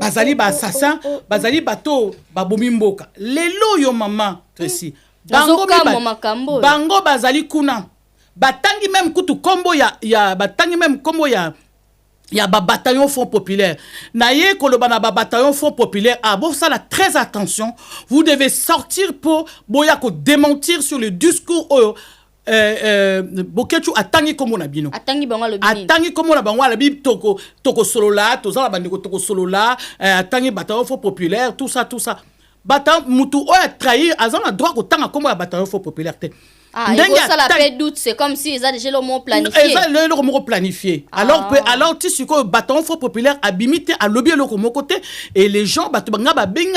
Bazali ba assassin, bazali bato ba bomimboka. Lelo yo mama Tracy. Bango bazali kuna. Batangi même kutu kombo ya batangi même kombo ya bataillon Front Populaire. Naye kolobana bataillon Front Populaire. Ah bon, ça là, très attention. Vous devez sortir pour boyako démentir sur le discours Bokechu atangi komo na bino. Atangi bango lo bini. Atangi komo na bango la bi toko solola, tozala bandeko toko solola, atangi bataillon Front Populaire, tout ça. Bataillon mutu oya trahir, azana droit ko tanga komo ya bataillon Front Populaire te. Ah, il faut ça la paix doute, c'est comme si ils ont déjà le mot planifié. Ils ont le mot planifié. Alors tu sais que bataillon Front Populaire a bimité à lobby le côté et les gens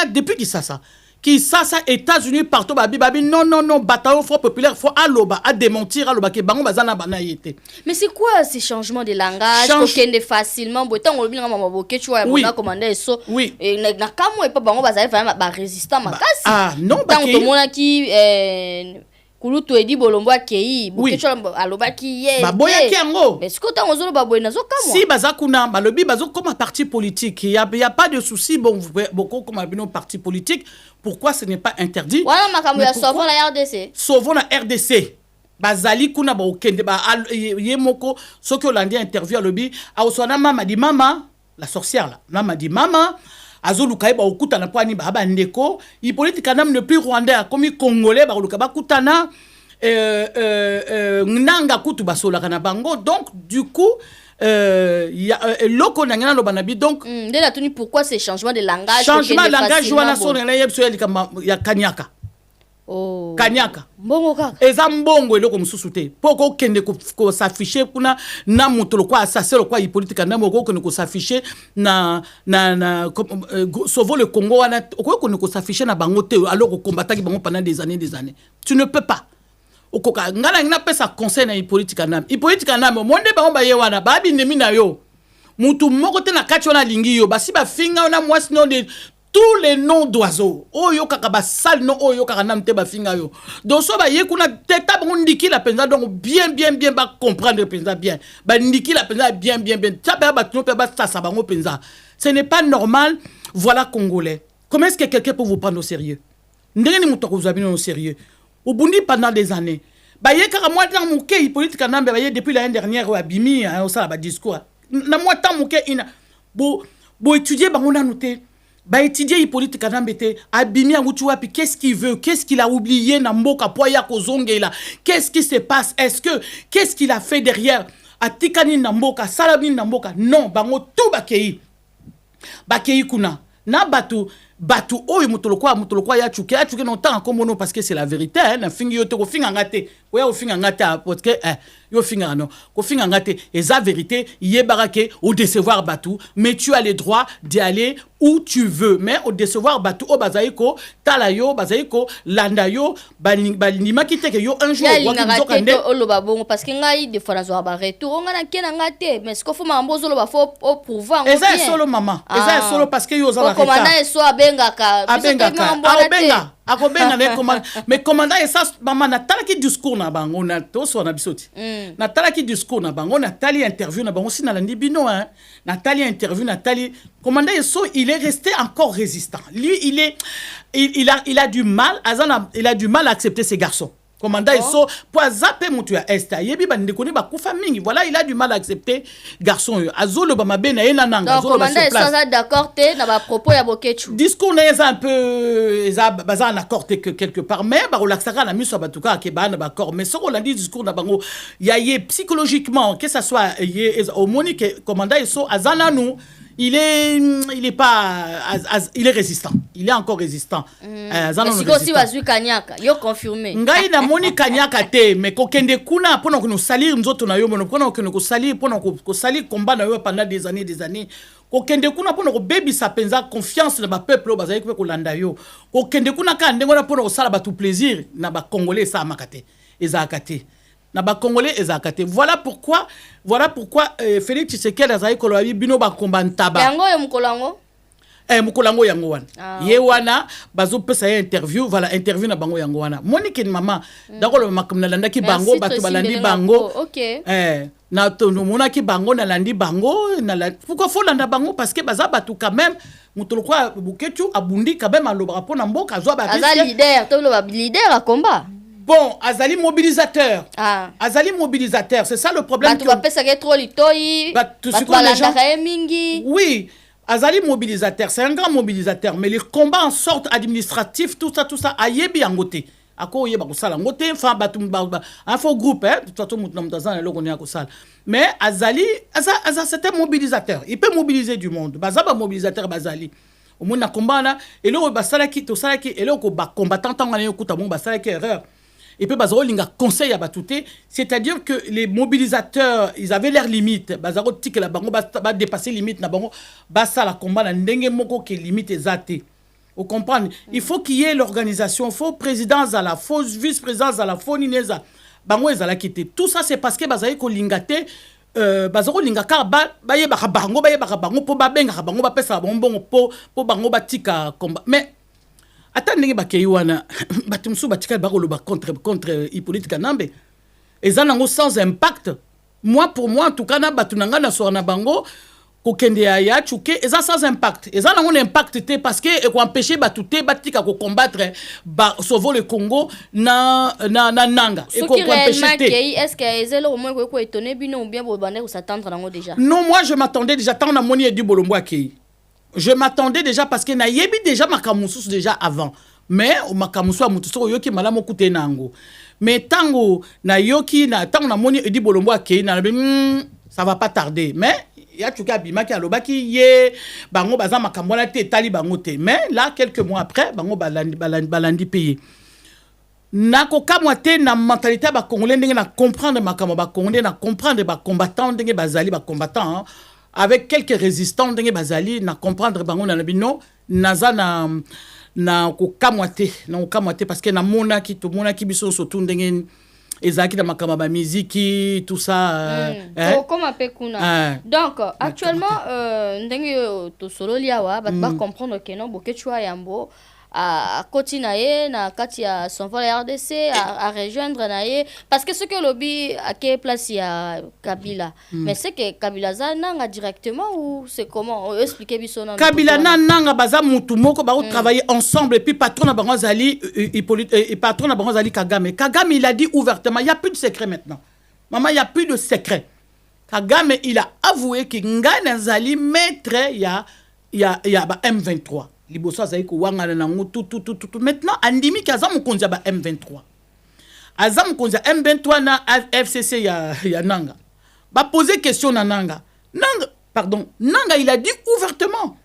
depuis qui ça États-Unis partout babi non bataillon Front Populaire faut aloba à démentir aloba ke bango bazana banayete. Mais c'est quoi ces changements de langage qu'on facilement botant on bien maman boké tu vois on a commandé ça. Oui. Et na kamo et pas bango bazali vraiment ba résistant makasi. Ah non ba tout le monde qui Kulutu edi bolombo akei bukecho aloba ki ye baboya ki yango est-ce que tant ozolo baboya nazo kamwa si bazakuna balobi bazo comme un parti politique il y a pas de souci bon beaucoup comme un parti politique pourquoi ce n'est pas interdit voilà makambo ya sauvons la RDC sauvons la RDC bazali kuna ba okende ba yemoko soki olandi interview alobi awsona mama di mama la sorcière là mama di mama azoluka ba okutana po ani ba ndeko Hippolyte Kanam ne plus rwandais comme congolais ba luka ba kutana nanga kutu basola kana bango donc du coup il y a loko nangana lo banabi donc de la tuni pourquoi ces changements de langage wana so na yebso ya kanyaka. Oh. Kanyaka. Mbongo kaka. Eza mbongo eloko mususu te. Poko kende ko s'afficher kuna na muto lokwa assassin lokwa Hippolyte Kanam ko kende ko s'afficher na sauver le Congo wana ko kende ko s'afficher na bango te alors ko combattre bango pendant des années. Tu ne peux pas. Okoka ngala ngina pesa conseil na Hippolyte Kanam. Hippolyte Kanam monde bango ba yewana ba bindemi na yo. Mutu moko te na kati wana lingi yo basi ba finga na mwasi no de tous les noms d'oiseaux oyo kaka ba sal no oyo kaka namte ba finga yo donc so ba yekuna teta bon ndiki la penza donc bien ba comprendre penza bien ba ndiki la penza bien ça ba no pe ba ça bango penza ce n'est pas normal voilà congolais comment est-ce que quelqu'un peut vous prendre au sérieux ndenge ni muto ko vous abino au sérieux au bundi pendant des années ba yekaka moi dans mon ke Hippolyte Kanam ba depuis l'année dernière wa bimi au ça ba discours na moi tant mon ke ina bo étudier bango na noter ba étudier Hippolyte Kanam bete abimi ngutu wapi qu'est-ce qu'il veut qu'est-ce qu'il a oublié na mboka poya kozongela qu'est-ce qui se passe qu'est-ce qu'il a fait derrière atikani na mboka salami na mboka non bango tout bakei kuna na batu oyo mutolokwa ya chuke non tant comme non parce que c'est la vérité hein na fingi yote ko finga ngate oya ofinga ngate parce que yo finga non ko finga ngate et la vérité yebarake au décevoir batu mais tu as le droit d'y aller où tu veux mais au décevoir batu o bazaiko talayo bazaiko landayo balima kiteke yo un jour wa kizokande oloba bongo parce que ngai de fois nazo ba retour ngana kena ngate mais ce qu'il faut mambo zolo ba faut au pouvoir et ça solo maman et ça solo parce que yo za ba commandant so abengaka akobenga ne commandant mais commandant et ça maman natala ki discours na bango na to so na bisoti natala ki discours na bango natali interview na bango sina landi bino hein natali interview natali commandant so il est resté encore résistant lui il a du mal à accepter ces garçons. Commandant Eso pour zapper mutu ya esta yebi bande koni ba kufa mingi voilà il a du mal à accepter garçon azolo ba mabe na ena nanga azolo ba sur place donc d'accord te na ba propos ya Bokechu discours na un peu baza en accord que quelque part mais ba relaxaka na miso ba tuka ke ba na ba accord mais soko landi discours na bango ya psychologiquement que ça soit au monique commandant Eso azana nous il est résistant. Il est encore résistant. Est-ce que aussi vas-y Kanyaka, yo confirmé. Ngai na moni Kanyaka te mais kokende kuna pona ko salir nzoto na yo mono pona ko salir pona ko salir combat na yo pendant des années. Kokende kuna pona ko baby sa penza confiance na ba peuple bazali ko landa yo. Kokende kuna ka ndengo na pona ko sala ba tout plaisir na ba congolais sa makate. Ezakate. Na ba congolais ezakate. Voilà pourquoi Félix Tshisekedi azali ko lobi bino ba combat ntaba. Yango yo mukolango. mukolango yango wana ye wana bazopesa ye interview voilà interview na bango yango wana Monique ni mama dakolo makamna landaki bango bato balandi bango na tonomonaki bango na landi bango na pourquoi faut landa bango parce que baza bato quand même mutolo kwa buketu abundi quand même aloba pona mboka zo ba leader to lo leader à combat. Bon, Azali mobilisateur. Azali mobilisateur, c'est ça le problème. Oui, Azali mobilisateur, c'est un grand mobilisateur, mais les combats en sorte administratif, tout ça, ayebi angote. Ako yeba kusala ngote, enfin un faux groupe, hein, de toute façon mutnamtazan le connaît kusala. Mais Azali, c'est un mobilisateur. Il peut mobiliser du monde. Bazaba mobilisateur Bazali. Au monde na combat là, et là basala ki to sala ki, et là ko ba combattant tangana yokuta bon basala ki erreur. Et puis, Bazaro, il y a conseil à batouter. C'est-à-dire que les mobilisateurs, ils avaient leurs limites. Bazaro, tique la bango, va dépasser les limites. Basa la combat, la ndenge moko qui limite les athées. Vous comprenez? Il faut qu'il y ait l'organisation. Il faut président à la faut vice-président à la faut nineza. Bango, ils allaient quitter. Tout ça, c'est parce que Bazaro, ko lingate, Bazaro, lingaka, baye baka bango, po babenga, bango, ba pesa, bonbon, po bango, batika, combat. Mais, attendez bakei wana batumsu batika bakoloba contre Hippolyte Kanambe eza nango sans impact. Moi pour moi en tout cas na batunanga na so na bango ko kende ya chuke eza sans impact eza nango impact te parce que ko empêcher batuté batika ko combattre sauver le Congo na nanga et ko empêcher te. Est-ce que ezelo au moins ko étonné bino ou bien bo bander ou s'attendre nango déjà? Non, moi je m'attendais déjà tant na moni et du bolombo akei. Je m'attendais déjà parce que na yebi déjà makamusu déjà avant. Mais makamusu a mutuso yoki malamo kute nango. Mais tango na yoki na tango na moni edi bolombo akei na ça va pas tarder. Mais ya tuka bimaki alobaki ye bango baza makambola te tali bango te. Mais là quelques mois après bango balandi payé. Na koka moite na mentalité ba congolais ndenge na comprendre makambo ba congolais na comprendre ba combattant ndenge bazali ba combattant. Hein. Avec quelques résistants ndenge bazali na comprendre bango na bino naza na kokamwate parce que na mona ki to mona ki biso surtout ndenge ezaki na makama ba musique tout ça comme appé kuna donc actuellement ndenge to solo liawa ba comprendre que non bokechwa yambo à continuer na kati ya son vol RDC à rejoindre naie parce que ce que lobby a quelle place ya Kabila mais c'est que Kabila za nanga directement ou c'est comment expliquer biso na Kabila nanga baza mutu moko ba travailler ensemble et puis patron na bango zali Hippolyte et patron na bango zali Kagame il a dit ouvertement il y a plus de secret maintenant maman il y a plus de secret Kagame il a avoué que ngana zali maître ya ba M23 liboso azali ko wangana nango tout maintenant andimi kaza mukonzi ba M23 azam mukonzi M23 na FCC ya nanga ba poser question na nanga il a dit ouvertement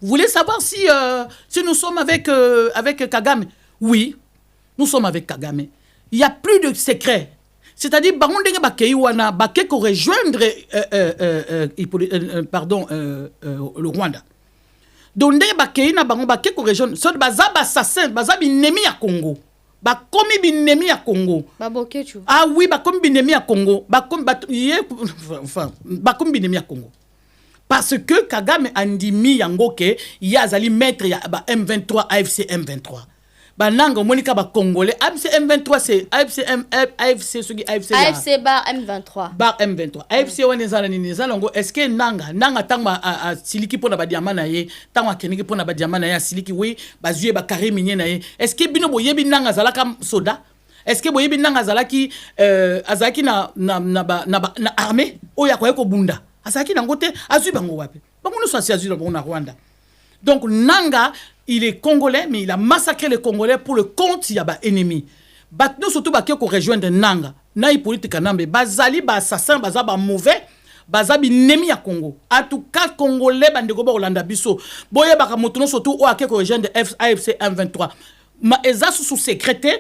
vous voulez savoir si nous sommes avec Kagame oui nous sommes avec Kagame il y a plus de secret c'est-à-dire bango ndenge bakei wana bakeko rejoindre le Rwanda. Donc, bakei na bango bakeko région so baza assassin baza binemi ya Congo bakomi binemi ya Congo babokechu oui bakomi binemi ya Congo bakomi binemi ya Congo parce que Kagame andimi yango ke yazali maître ya ba M23 AFC M23 bananga monika ba congolais AFC M23 c'est AFC sugi AFC bar M23 AFC wana zala nini zala ngo est-ce que nanga tangma a siliki pona ba diamant na ye tangwa keniki pona ba diamant na ye siliki oui bazuye ba carré minier na ye est-ce que bino boyebi nanga zala kam soda est-ce que boyebi nanga zala ki azaki na armée oya kwa ko bunda azaki na ngote azui bango wapi bango no so azui na Rwanda donc nanga il est congolais, mais il a massacré les Congolais pour le compte il y a des ennemis. Nous surtout ko rejoindre nanga. Na Hippolyte Kanambe bazali ba assassin bazaba mauvais, bazabi nemi ya Congo. En tout cas congolais bandeko ba Olanda biso. Boye baka motono surtout o ko rejoindre AFC M23. Ma eza sous secrétaire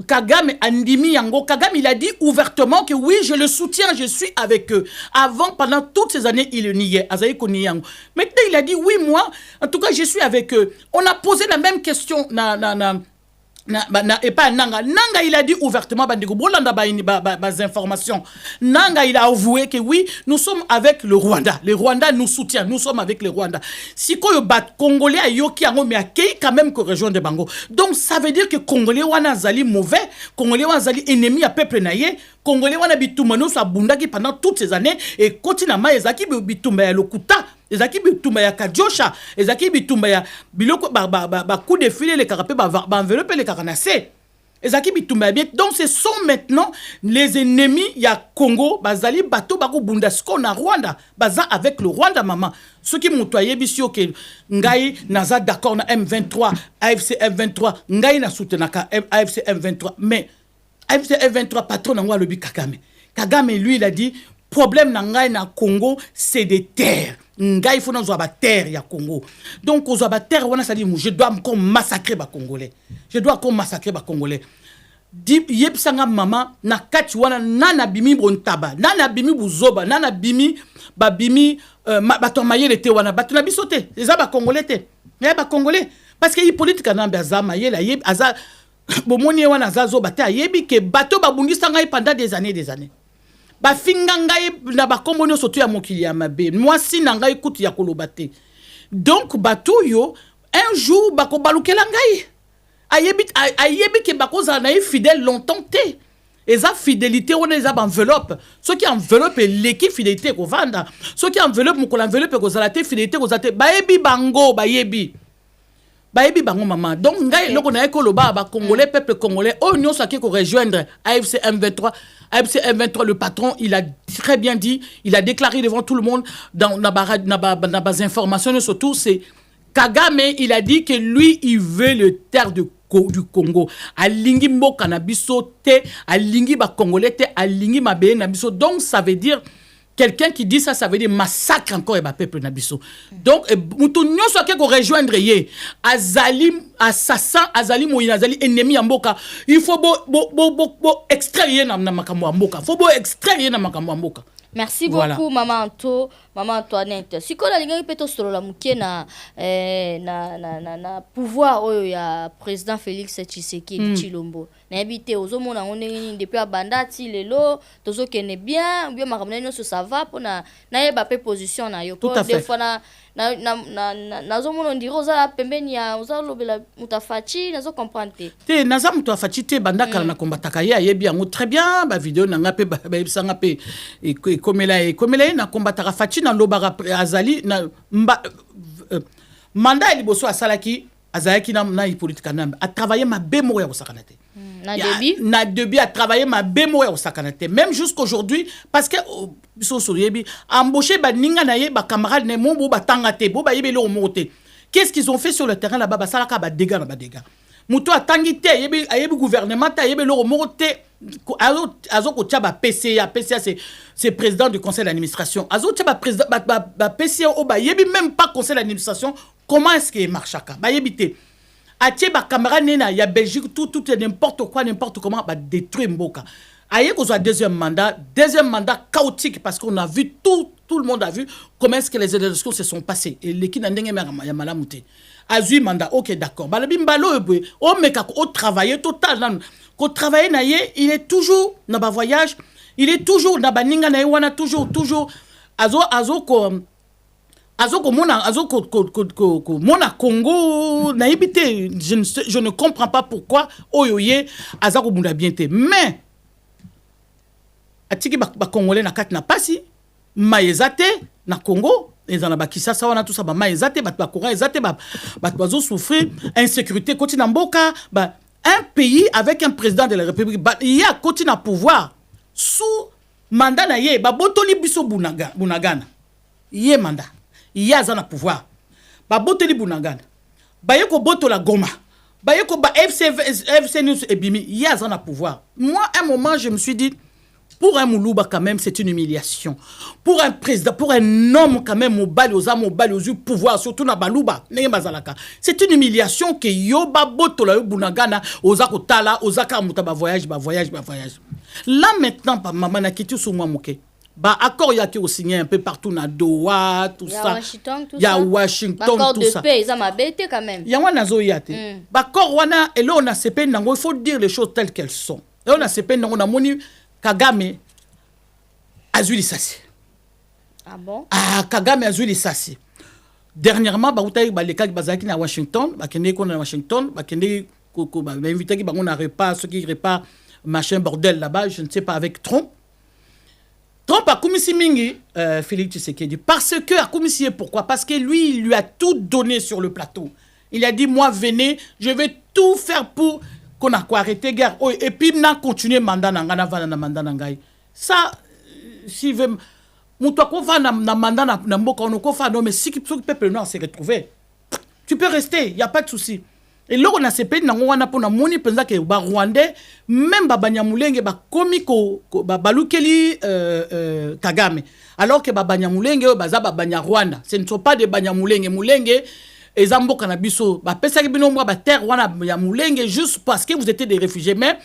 Kagame andimi yango Kagame il a dit ouvertement que oui je le soutiens je suis avec eux avant pendant toutes ces années il le niait azaï ko niyango maintenant il a dit oui moi en tout cas je suis avec eux on a posé la même question et pas Nanga. Nanga, il a dit ouvertement, informations. Nanga, il a avoué que oui, nous sommes avec le Rwanda. Le Rwanda nous soutient. Nous sommes avec le Rwanda. Si quoi bat Congolais a yoki ango mais accueilli quand même que région de Bango. Donc ça veut dire que Congolais wana zali mauvais, Congolais wana zali ennemi à peuple naïe, Congolais wana bitumano sa bundaki pendant toutes ces années et continue ma ezaki bitumba ya lokuta. Ezaki bitumba ya kadiosha, ezaki bitumba ya biloko ba coup de filet les carapé ba enveloppe les caranacé. Ezaki bitumba bien. Donc ce sont maintenant les ennemis ya Congo, bazali bato bako bundasko na Rwanda, baza avec le Rwanda maman. Ceux qui m'ont bisio que ngai naza d'accord na M23, AFC M23, ngai na soutenaka AFC M23, mais AFC M23 patron na ngwa lobi Kagame. Kagame lui il a dit problème na ngai na Congo c'est des terres. Ngai faut nous avoir terre ya Congo. Donc aux avoir terre wana ça dit je dois encore massacrer ba Congolais. Je dois encore massacrer ba Congolais. Di yep sanga mama na kati wana nana bimi bontaba, nana bimi buzoba, nana bimi ba bimi bato mayele te wana bato na bisote. Eza ba Congolais te. Ya ba Congolais parce que il politique na mbaza mayele yeb aza bomoni wana zazo bata yebi ke bato babungisa ngai pendant des années. Ba finga ngai na ba kombo nyo soto ya mokili ya mabe moi si na ngai kutu ya kolobate donc bato yo un jour bako balukela ngai ayebi ke bako za na fidèle longtemps te eza fidélité on eza ba enveloppe ce qui enveloppe l'équipe fidélité ko vanda ce qui enveloppe mo ko enveloppe ko zala te fidélité ko zate bayebi bango bayebi bango maman donc ngai loko na ekoloba ba congolais peuple congolais o nyo saki ko rejoindre AFC M23 AFC M23 le patron il a très bien dit il a déclaré devant tout le monde dans bas informations surtout c'est Kagame il a dit que lui il veut le terre du Congo alingi mboka na biso te alingi ba congolais te alingi mabe na biso donc ça veut dire quelqu'un qui dit ça, ça veut dire massacre encore et ba peuple nabiso. Donc, moutou nyonso ke ko rejoindre ye, azali assassin, azali moïna, azali ennemi amboka. Il faut extraire na makambo amboka. Faut extraire na makambo amboka. Merci beaucoup maman Antoinette. Si ko la linga peto solo la mukie na pouvoir oyo ya président Félix Tshisekedi Tshilombo. Na habité ozomona on depuis abandati lelo tozo kene bien bien makamna nyo ça va pona na yeba pe position na yo. Des fois na zomona ndiro za pembeni ya ozalobela mutafachi nazo comprendre te naza mutafachi te bandaka na kombataka ye ayebi yango très bien ba vidéo na ngape ba bisanga pe komela na kombataka fachi na lobaka azali na mandat liboso asalaki azalaki na politique na a travailler ma bémo ya osakana te na début a travaillé ma bémo ya osakana te même jusqu'aujourd'hui parce que biso soyebi embauché ba ninga na ye ba camarade ne mo bo batanga te bo ba yebelo o moté qu'est-ce qu'ils ont fait sur le terrain là-bas ba salaka ba dégâts na ba dégâts muto atangi te yebi gouvernement ta yebelo o moté azo ko tchaba PCA c'est président du conseil d'administration azo tchaba président ba PCA o ba yebi même pas conseil d'administration comment est-ce qu'il marche aka ba yebite atie ba camarade nena ya Belgique tout est n'importe quoi n'importe comment ba détruire mboka aye ko soit deuxième mandat chaotique parce qu'on a vu tout le monde a vu comment est-ce que les élections se sont passées et l'équipe na ndenge ya malamuté azui mandat OK d'accord balabi mbalo o meka ko travailler total nan ko travailler na ye il est toujours na ba voyage il est toujours na baninga na ye wana toujours azo ko mona Congo na yibité je ne comprends pas pourquoi oyoye azako bunda bien te mais atiki ba congolais na kati na pasi maezate na Congo ezana ba kisasa wana tout ça ba maezate ba courant ezate ba bazo souffrir insécurité continue mboka ba un pays avec un président de la République il y a continue à pouvoir sous mandat na ye ba botoli biso bunagana ye mandat il y a un pouvoir ba botoli bunagana ba yeko botola Goma ba yeko ba FC News et Bimi il y a un pouvoir moi à un moment je me suis dit pour un Moulouba quand même c'est une humiliation pour un président pour un homme quand même mobile aux pouvoir surtout na baluba c'est une humiliation que yoba botola bunagana ozako tala ozaka mutaba voyage là maintenant pa maman na kitu sou moi moké Bah, accord il y a qui signé un peu partout na Doha, tout ça. Washington, tout il y a ça. Washington, Accord tout de ça. paix, ça m'a bêté quand même. Il y a un azo yate. Bah, accord wana, et là on a CP nango, il faut dire les choses telles qu'elles sont. Et on a CP nango, on a moni Kagame azuli sasi. Ah bon? Ah, Kagame azuli sasi. Dernièrement, bah, les cas qui bazaki na Washington, bah, kende qu'on à Washington, bah, kende ko bah, invité qui bah, on a repas, ceux qui repas, machin bordel là-bas, je ne sais pas, avec Trump. Trump a commis mingi, Félix Tshisekedi, parce que a commis pourquoi? Parce que lui, il lui a tout donné sur le plateau. Il a dit, moi, venez, je vais tout faire pour qu'on a quoi arrêter guerre. Oh, et puis, n'a continué mandat nangana vana na mandat nangai. Ça, si veut, moutoua ko va na mandat na mboka on ko fa non, mais si le peuple noir s'est retrouvé, tu peux rester, il y a pas de souci. Et là on a ces pays nango wana pona moni penza ke ba Rwandais même ba Banyamulenge ba komi ko ba balukeli Kagame alors que ba Banyamulenge ba za ba Banyarwanda ce ne sont pas des Banyamulenge mulenge et zamboka na biso ba pesa ki bino ba terre wana ya mulenge juste parce que vous étiez des réfugiés mais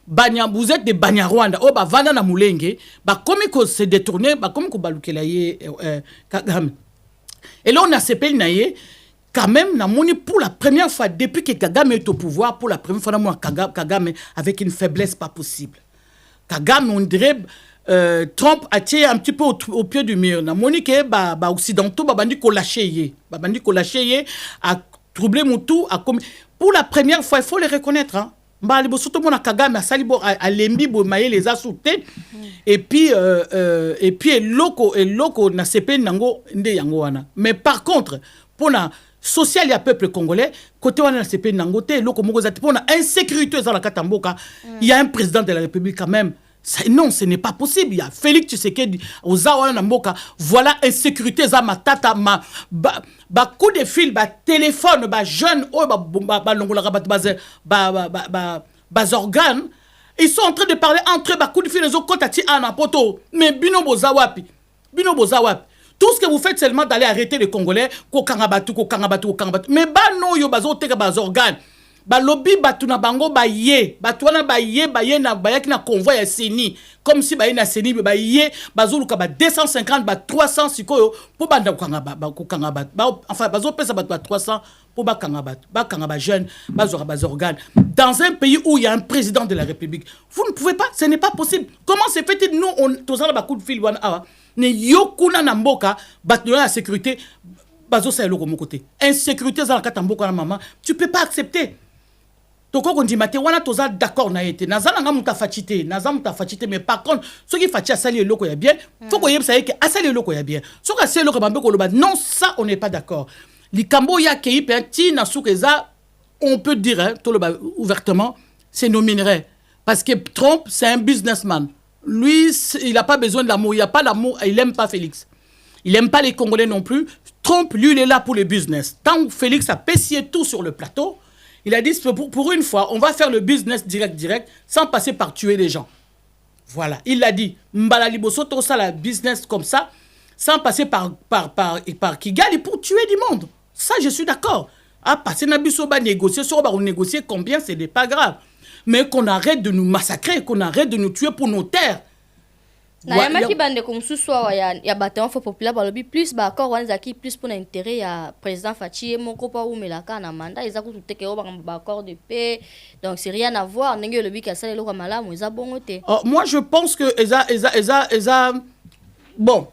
vous êtes des Banyarwanda oh ba vana na mulenge ba komi ko se détourner ba komi ko balukela ye Kagame. Et là on a ces pays naie quand même, pour la première fois, depuis que Kagame est au pouvoir, pour la première fois, Kagame avec une faiblesse pas possible. Kagame, on dirait, Trump a tiré un petit peu au pied du mur. Que les Occidentaux, a troublé mon tout. Pour la première fois, il faut le reconnaître. Hein. Kagame a lembi les a sauté et puis loko na sepe nango nde yango wana. Mais par contre, pour la social et peuple congolais, côté on a CP Nangote, loko moko pour la insécurité dans la Katamboka, il y a un président de la République quand même. Non, ce n'est pas possible. Il y a Félix Tshisekedi aux Zawana Namboka. Voilà insécurité za matata ba coup de fil, ba téléphone, ba jeune, ba longola ba organes. Ils sont en train de parler entre eux, ba coup de fil les autres contacts à poto. Mais bino bozawapi. Tout ce que vous faites seulement d'aller arrêter les Congolais, mais bah non yo bazo teka baz organes. Ba lobby batu na bango ba ye, batu wana ba ye na bayaki na convoi ya Seni, comme si ba ye na Seni ba ye bazo luka ba 250 ba 300 sikoyo pour banda kokanga enfin bazo pesa ba 300 pour ba kanga jeune bazo baz organes. Dans un pays où il y a un président de la République, vous ne pouvez pas, ce n'est pas possible. Comment se fait-il nous on tozala ba coup de fil wana awa ne yokuna na mboka batu la sécurité bazo sa eloko mon côté. Insécurité za la katamboka na maman, tu peux pas accepter. Toko kondi mate wana toza d'accord na été nazala nga muta fachité mais par contre ceux qui fachi asali eloko ya bien faut ko yebisa que asali eloko ya bien ceux qui asali eloko bambe ko loba non ça on n'est pas d'accord likambo ya kei penti na soukeza on peut dire hein, ouvertement c'est nos minerais parce que Trump c'est un businessman lui il n'a pas besoin de l'amour il y a pas l'amour il aime pas Félix il aime pas les Congolais non plus Trump lui il est là pour le business tant que Félix a pessié tout sur le plateau. Il a dit, pour une fois, on va faire le business direct, sans passer par tuer les gens. Voilà. Il l'a dit. Mbala liboso tout ça, la business comme ça, sans passer par Kigali pour tuer du monde. Ça, je suis d'accord. Ah, passer na biso ba négocier, on négocier combien, ce n'est pas grave. Mais qu'on arrête de nous massacrer, qu'on arrête de nous tuer pour nos terres. Na yama ki bande comme sous-soir ya bataillon fo populaire balobi plus ba accord wana ki plus pour l'intérêt ya président Fachi moko pa ou melaka na mandat eza ko tuteke o ba accord de paix donc c'est rien à voir ndenge lobi ka sala lo malamu eza bongo te. Moi je pense que eza bon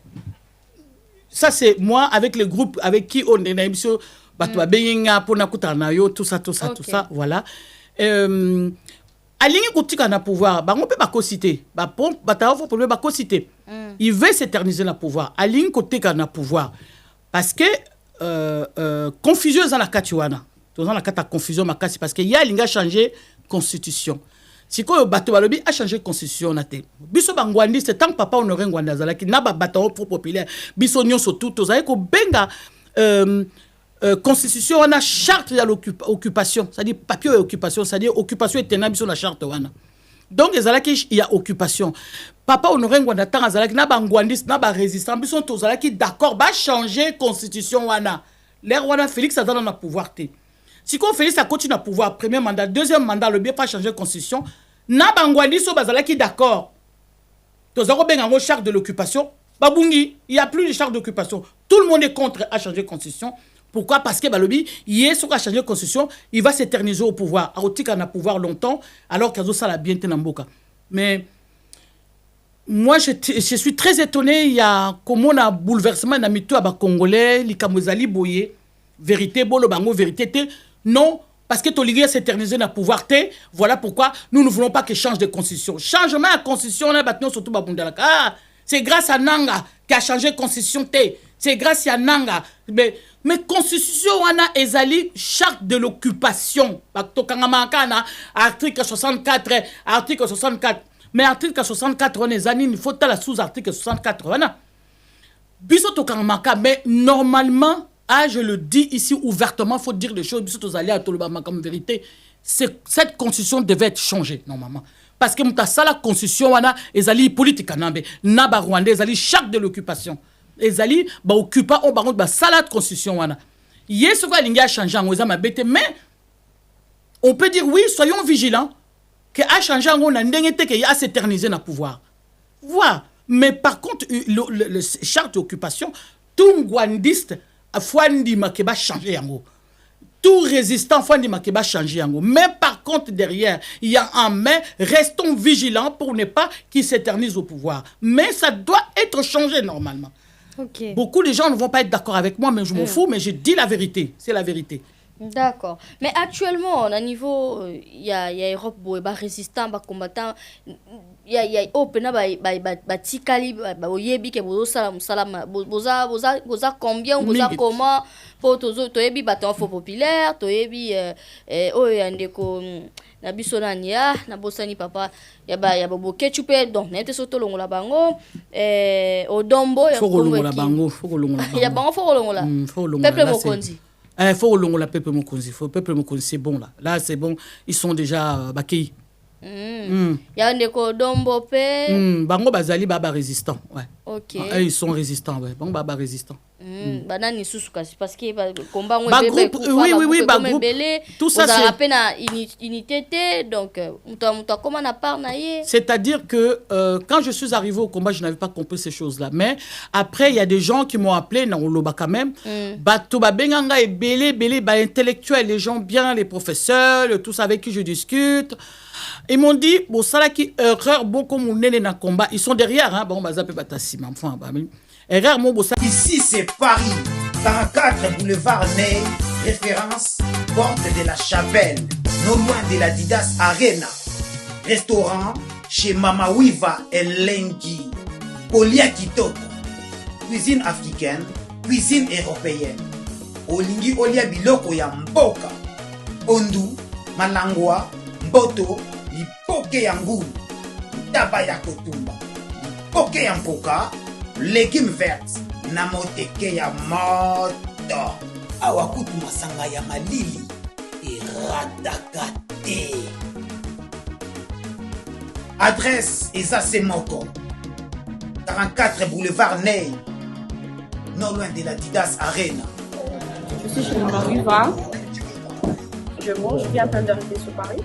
ça c'est moi avec le groupe avec qui on est na émission bato ba benga pour na kutana yo tout ça voilà. Alingi kotika na pouvoir, bango pe bako cité, batawo problème bako cité. Il veut s'éterniser na pouvoir. Alingi kotika na pouvoir parce que confusion dans la katiwana. Dans la kata confusion makasi parce que ya linga changer constitution. Siko bato balobi a changer constitution na te. Biso bangwandi c'est tant papa honoré ngwanda zala ki na ba batawo pro populaire. Biso nyonso tout tozai ko benga constitution on a charte de l'occupation c'est-à-dire papier occupation c'est-à-dire occupation éternelle sur la charte wana donc il y a occupation papa honoré ngwanda tanga zalaki na bangwandis na ba résistant biso tozalaki d'accord ba changer constitution wana l'air wana Félix a dans le pouvoir té si ko Félix a continue à pouvoir premier mandat deuxième mandat le bien pas changer constitution na bangwandis so bazalaki d'accord Tous les charte de l'occupation. Babungi, il n'y a plus de charte d'occupation. Tout le monde est contre à changer de constitution. Pourquoi? Parce que Balobi, il est sur à changer de constitution, il va s'éterniser au pouvoir. Arotik en a pouvoir longtemps, alors qu'il y a ça la bien tenamboka. Mais moi, je suis très étonné. Il y a comment on a bouleversement dans les Congolais, les Kamozali Boye, vérité, bolo bango, vérité. Non, parce que Toligia s'éterniser dans le pouvoir. Voilà pourquoi nous ne voulons pas qu'il change de constitution. Changement de constitution, on a battu surtout Babundalaka. Ah, c'est grâce à Nanga qui a changé de constitution. C'est grâce à Nanga. Mais constitution, on a ezali charte de l'occupation. Article 64, article 64. Mais article 64, on est il faut la sous-article 64. Mais normalement, je le dis ici ouvertement, il faut dire les choses. Comme vérité, cette constitution devait être changée normalement. Parce que la constitution, on a ezali politique. Naba Rwanda, ezali charte de l'occupation. Ezali, occupa, on va salade constitution. Yes, ce qu'il y a changé mais on peut dire oui, soyons vigilants. Que a changé on a ndengete que a s'éterniser dans le pouvoir. Voilà. Mais par contre le charte d'occupation tout gwandiste a fwandi makeba changer yango. Tout résistant fwandi makeba changer yango. Mais par contre derrière, il y a un mais restons vigilants pour ne pas qu'il s'éternise au pouvoir. Mais ça doit être changé normalement. Okay. Beaucoup de gens ne vont pas être d'accord avec moi, mais je m'en fous, mais je dis la vérité. C'est la vérité. D'accord. Mais actuellement, à niveau, il y a Europe, il y a résistant, il y a combattant, il y a open, il y a tikali, il y a yebi, boza combien, boza comment, pour tous autres, il y a bataille populaire, il y a ndeko na biso nania na bosani papa ya bobo ketchupe donc nete soto longola bango odombo ya longola bango ya bango foko longola peuple mokonzi. Faut longola peuple mokonzi, peuple mokonzi c'est bon là. Là c'est bon, ils sont déjà bakei. Ya ndeko dombo pe bango bazali baba résistant, ouais. OK. Ils sont résistants, ouais. Bango baba résistant. Banani susuka parce que combat on oui, groupe tout ça c'est à peine unité donc muta comment na part naie. C'est-à-dire que quand je suis arrivé au combat, je n'avais pas compris ces choses-là, mais après il y a des gens qui m'ont appelé na oloba quand même bato ba benganga et belé ba intellectuels, les gens bien, les professeurs, tous avec qui je discute. Ils m'ont dit bon ça là qui erreur beaucoup mon nene na combat, ils sont derrière hein bon baza pe batasi enfin erreur mon bossa. Ici c'est Paris, 44 boulevard Ney, référence porte de la Chapelle, non loin de la Didas Arena. Restaurant chez Mama Wiva Elengi, Olia Kitoko, cuisine africaine, cuisine européenne. Olingi Olia Biloko ya Mboka, Ondu, Malangwa, Mboto, Lipoke ya Ngulu, Taba ya Kotumba, Lipoke ya Mpoka, légumes verts, namoteke ya moto, awakutu masanga ya malili, iradakate. Adresse Eza Moko, 44 boulevard Ney, non loin de la Didas Arena. Je suis chez Mama Wiva. Je mange, je viens à peine d'arriver sur Paris.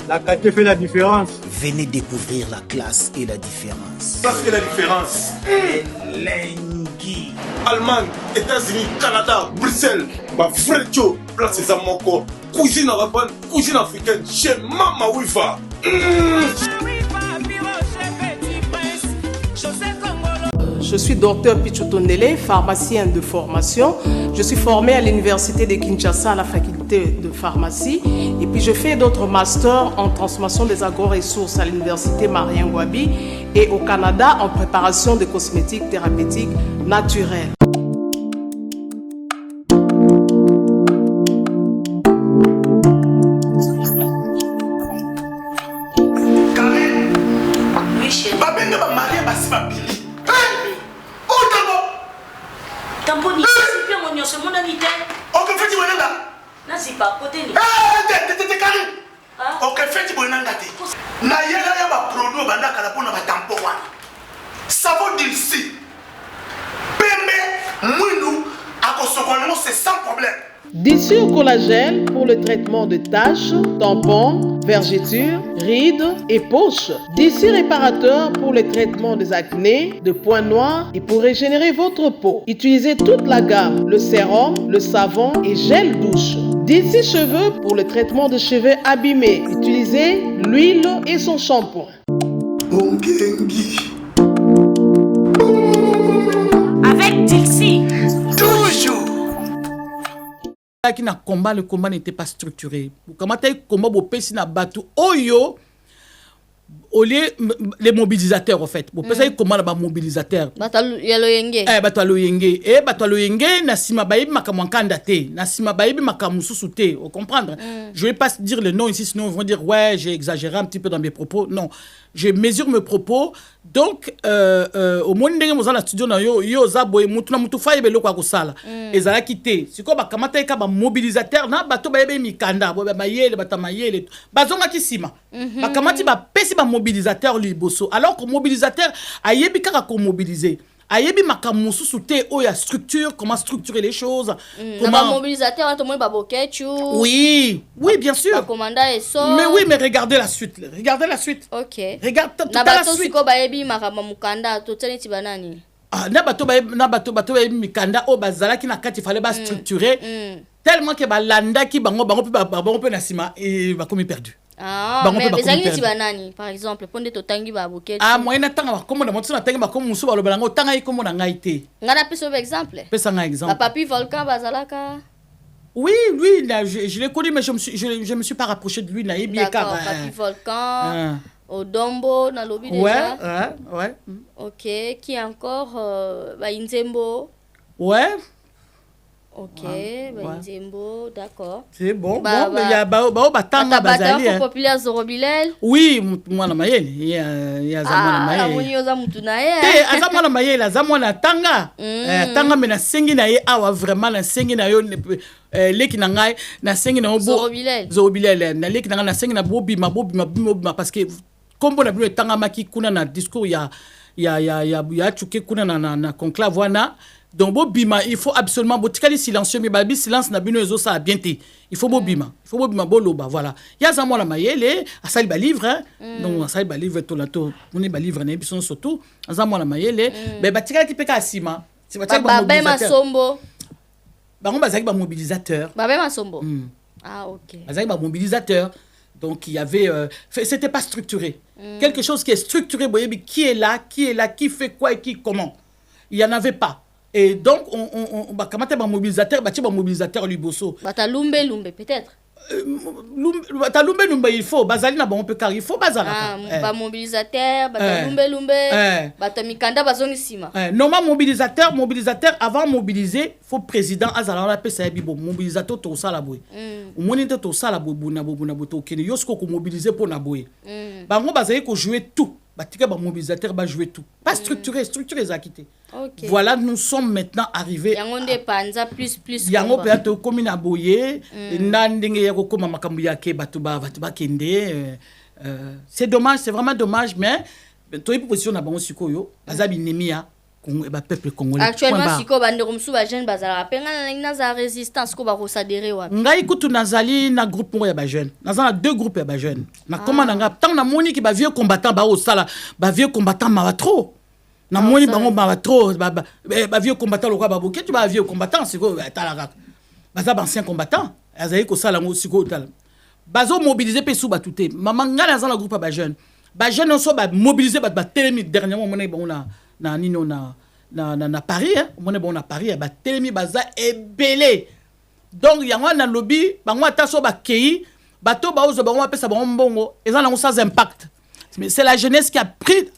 La qualité fait la différence. Venez découvrir la classe et la différence. Ça fait la différence. Elengi. Allemagne, États-Unis, Canada, Bruxelles. Ma frère Joe, place Eza Moko. Cuisine arabe, cuisine africaine chez Mama Wiva. Je suis docteur Pichotondele, pharmacien de formation. Je suis formé à l'université de Kinshasa à la faculté de pharmacie. Et puis je fais d'autres masters en transformation des agro-ressources à l'université Marien Ngouabi et au Canada en préparation de cosmétiques thérapeutiques naturelles. D'ici au collagène pour le traitement de taches, tampons, vergetures, rides et poches. DC réparateur pour le traitement des acnés, de points noirs et pour régénérer votre peau. Utilisez toute la gamme, le sérum, le savon et gel douche. DC cheveux pour le traitement de cheveux abîmés. Utilisez l'huile et son shampoing. Avec Dixie, toujours. Qui na combat, le combat n'était pas structuré. Comment tu combat au pays na batu oyo les mobilisateurs en fait. Bon pesa comment ba mobilisateur. Batalo yenge. Batalo yenge. Batalo yenge na sima bayibi makamwankanda te. Na sima bayibi makamususu te. Vous comprendre? Je vais pas dire le nom ici sinon ils vont dire ouais, j'ai exagéré un petit peu dans mes propos. Non. Je mesure mes propos. Donc au monde ndenge mozala studio na yo za boye mutu na mutu fa yebelo kwa kusala. Ezala kité. Siko ba kamata eka ba mobilisateur na bato bayebe mikanda, ba mayele batamayele. Bazonga kisima. Ba kamati ba pesi ba mobilisateur liboso. Alors que mobilisateur ayebi kaka ko mobiliser. Ayebi makamususu te oya structure, comment structurer les choses. Comment mobilisateur tout le monde ba bokechu. Oui, oui bien sûr. Commandant et so. Mais oui, mais regardez la suite. Regardez la suite. OK. Regarde toute la suite. Ko bayebi makamukanda to tene ti banani. Na bato bayebi mikanda o bazala ki na kati fallait ba structurer. Tellement que balanda ki bango pe na sima et ba komi perdu. Ah, mais bezali ti banani par exemple ponde to tangi ba bokechu. Ah, moi na tanga ba komo na moto na tangi ba komo musu ba lobalango tanga yi komo na ngai te. Ngana peso exemple. Pesa un exemple. La papi volcan bazalaka. Oui, lui, là, je l'ai connu, mais je me suis pas rapproché de lui. D'accord, papi volcan. Odombo, na lobby déjà. Ouais. Ok, qui encore Inzembo. Ouais. Ok, Inzembo, d'accord. C'est bon. Mais il y a Batanga Bazali. Hein. Populaire Zorobilel. Oui, moi na mayel. Il y a Zamwana mayel. Ah, moni oza mutuna ye. Te, Zamwana mayel, Zamwana Tanga. Tanga me na sengi na ye awa vraiment na sengi na yo leki na ngai na sengi na obo. Zorobilel. Na leki na ngai na sengi na bobima parce que comme on a vu Tanga maki kuna na discours ya chuke kuna na conclave wana. Donc bobima il faut absolument botikali silencieux mais babi silence na bino ezo ça bien té il faut bobima boloba voilà ya za mwana mayele asali ba livre hein donc asali ba livre to lato moni ba livre na biso surtout za mwana mayele mais batikali tipeka asima si batikali ba masombo bango bazaki ba mobilisateur babe masombo ah OK bazaki ba mobilisateur donc il y avait c'était pas structuré quelque chose qui est structuré boyebi qui est là qui fait quoi et qui comment il y en avait pas. Et donc, on va comment un mobilisateur, un mobilisateur Liboso. Lumbe peut-être. Lumbe, il faut. Bazali na bon peu car il faut bazala. Ba mobilisateur, lumbe. Mikanda bazongi sima. Normalement mobilisateur avant mobiliser, faut président azala on appelle ça bibo mobilisateur to sala boy. Monite to sala bobuna boto kene yosko ko mobiliser pour na boy. Bango bazali ko jouer tout. Batika ba mobilisateur ba jouer tout. Pas structuré zakité. Okay. Voilà, nous sommes maintenant arrivés. Yango panza plus. Yango peut-être comme na boye, ndenge yako koma makambu yake batuba kende. C'est dommage, c'est vraiment dommage mais toi position na bango sikoyo, bazabi nemia ba peuple congolais. Actuellement siko bandeko musu ba jeune bazala penga na za résistance ko ba kosadere wa. Ngai kutu nazali na groupe ya ba jeune. Nazala deux groupes ya ba jeune. Na comment nga tant na moni ki ba vieux combattant ba osala, ba vieux combattant ma trop. Na moni bango ba trop ba vieux combattant lokwa ba boké tu ba vieux combattant siko talaka. Baza ba ancien combattant, azali ko sala ngo siko tal. Bazo mobiliser pe sou ba touté. Maman nga nazala groupe ba jeune. Ba jeune on so ba mobiliser ba télémi dernièrement moni bango na nino na Paris hein moni bango na Paris ba télémi baza ebelé. Donc yango na lobby bango ataso ba kei bato ba ozo bango apesa bango mbongo ezala ngo sans impact. Mais c'est la jeunesse qui a pris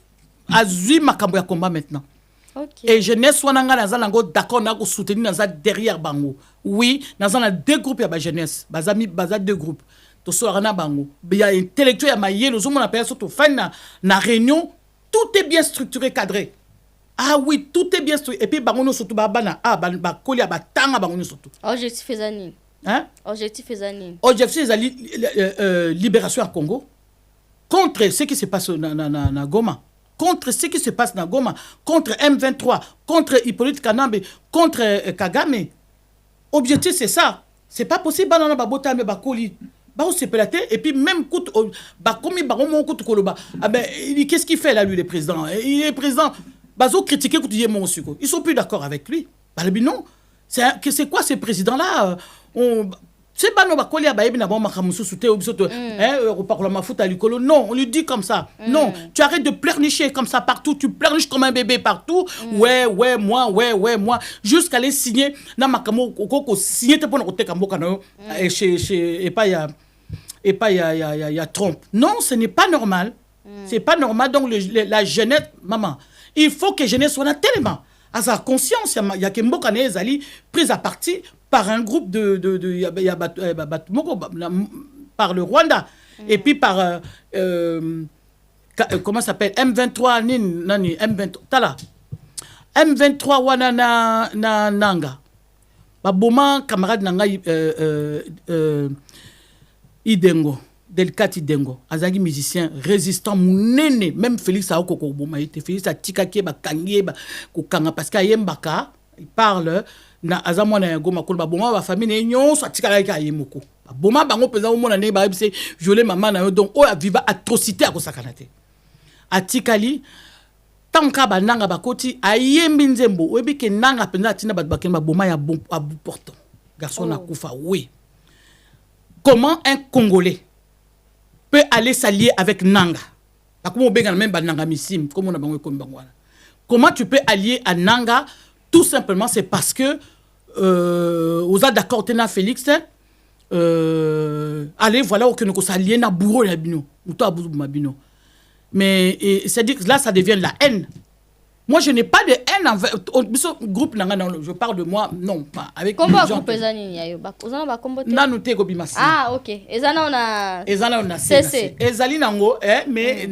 azui makambo ya combat maintenant. Okay. Et jeunesse wana nga nazala ngo d'accord na ko soutenir naza derrière bango. Oui, nazala deux groupes ya ba jeunesse, baza deux groupes. To so rana bango. Il y a intellectuel ya mayelo zo mona pesa to fin na réunion, tout est bien structuré, cadré. Ah oui, tout est bien structuré et puis bango no surtout ba bana ba kolia ba tanga bango no surtout. Objectif ezani. Hein? Objectif ezani. Objectif ezali libération à Congo contre ce qui se passe na Goma. Contre ce qui se passe dans Goma, contre M23, contre Hippolyte Kanambe, contre Kagame. Objectif, c'est ça. C'est pas possible, banana babota me bakoli. et puis même qu'est-ce qu'il fait là, lui, le président? Il est président. Bazo critiquer ils sont plus d'accord avec lui. Non. C'est quoi ces présidents-là? C'est pas non, on lui dit comme ça. Non, tu arrêtes de pleurnicher comme ça partout, tu pleurniches comme un bébé partout. Ouais, moi. Jusqu'à les signer. Signer et pas il y a Trump. Non, ce n'est pas normal. C'est pas normal. Donc la jeunesse, maman, il faut que la jeunesse soit là tellement à sa conscience. Il y a que Mboka Nezali prise à partie par un groupe par le Rwanda et puis par comment ça s'appelle M23 M23 tala M23 wana na nanga baboma camarade nanga Idengo Delcat Idengo azagi musicien résistant munene même Félix Aokoko boma était Félix atikake ba kangie ba kokanga parce qu'ayembaka il parle na azamwana ya goma kolba boma ba famille nyonso atikala ka yemoko boma bango peza omona ne ba bise violer maman na yo donc o viva atrocité a kosakana te atikali tanka bananga bakoti ayembi nzembo oyebi ke nanga penza tina bat bakemba boma ya bon à bout portant garçon na kufa oui. Comment un Congolais peut aller s'allier avec Nanga? Comment tu peux allier à Nanga? Tout simplement, c'est parce que vous êtes d'accord, Tena Félix, allez, voilà, que nous s'allier na bourreau na bino, ou toi bino. Mais c'est-à-dire que là, ça devient de la haine. Moi, je n'ai pas de haine envers le groupe Nanga. Je parle de moi, non, pas avec les gens. Ah, ok. Ezana on a cessé. Ezali nango, mais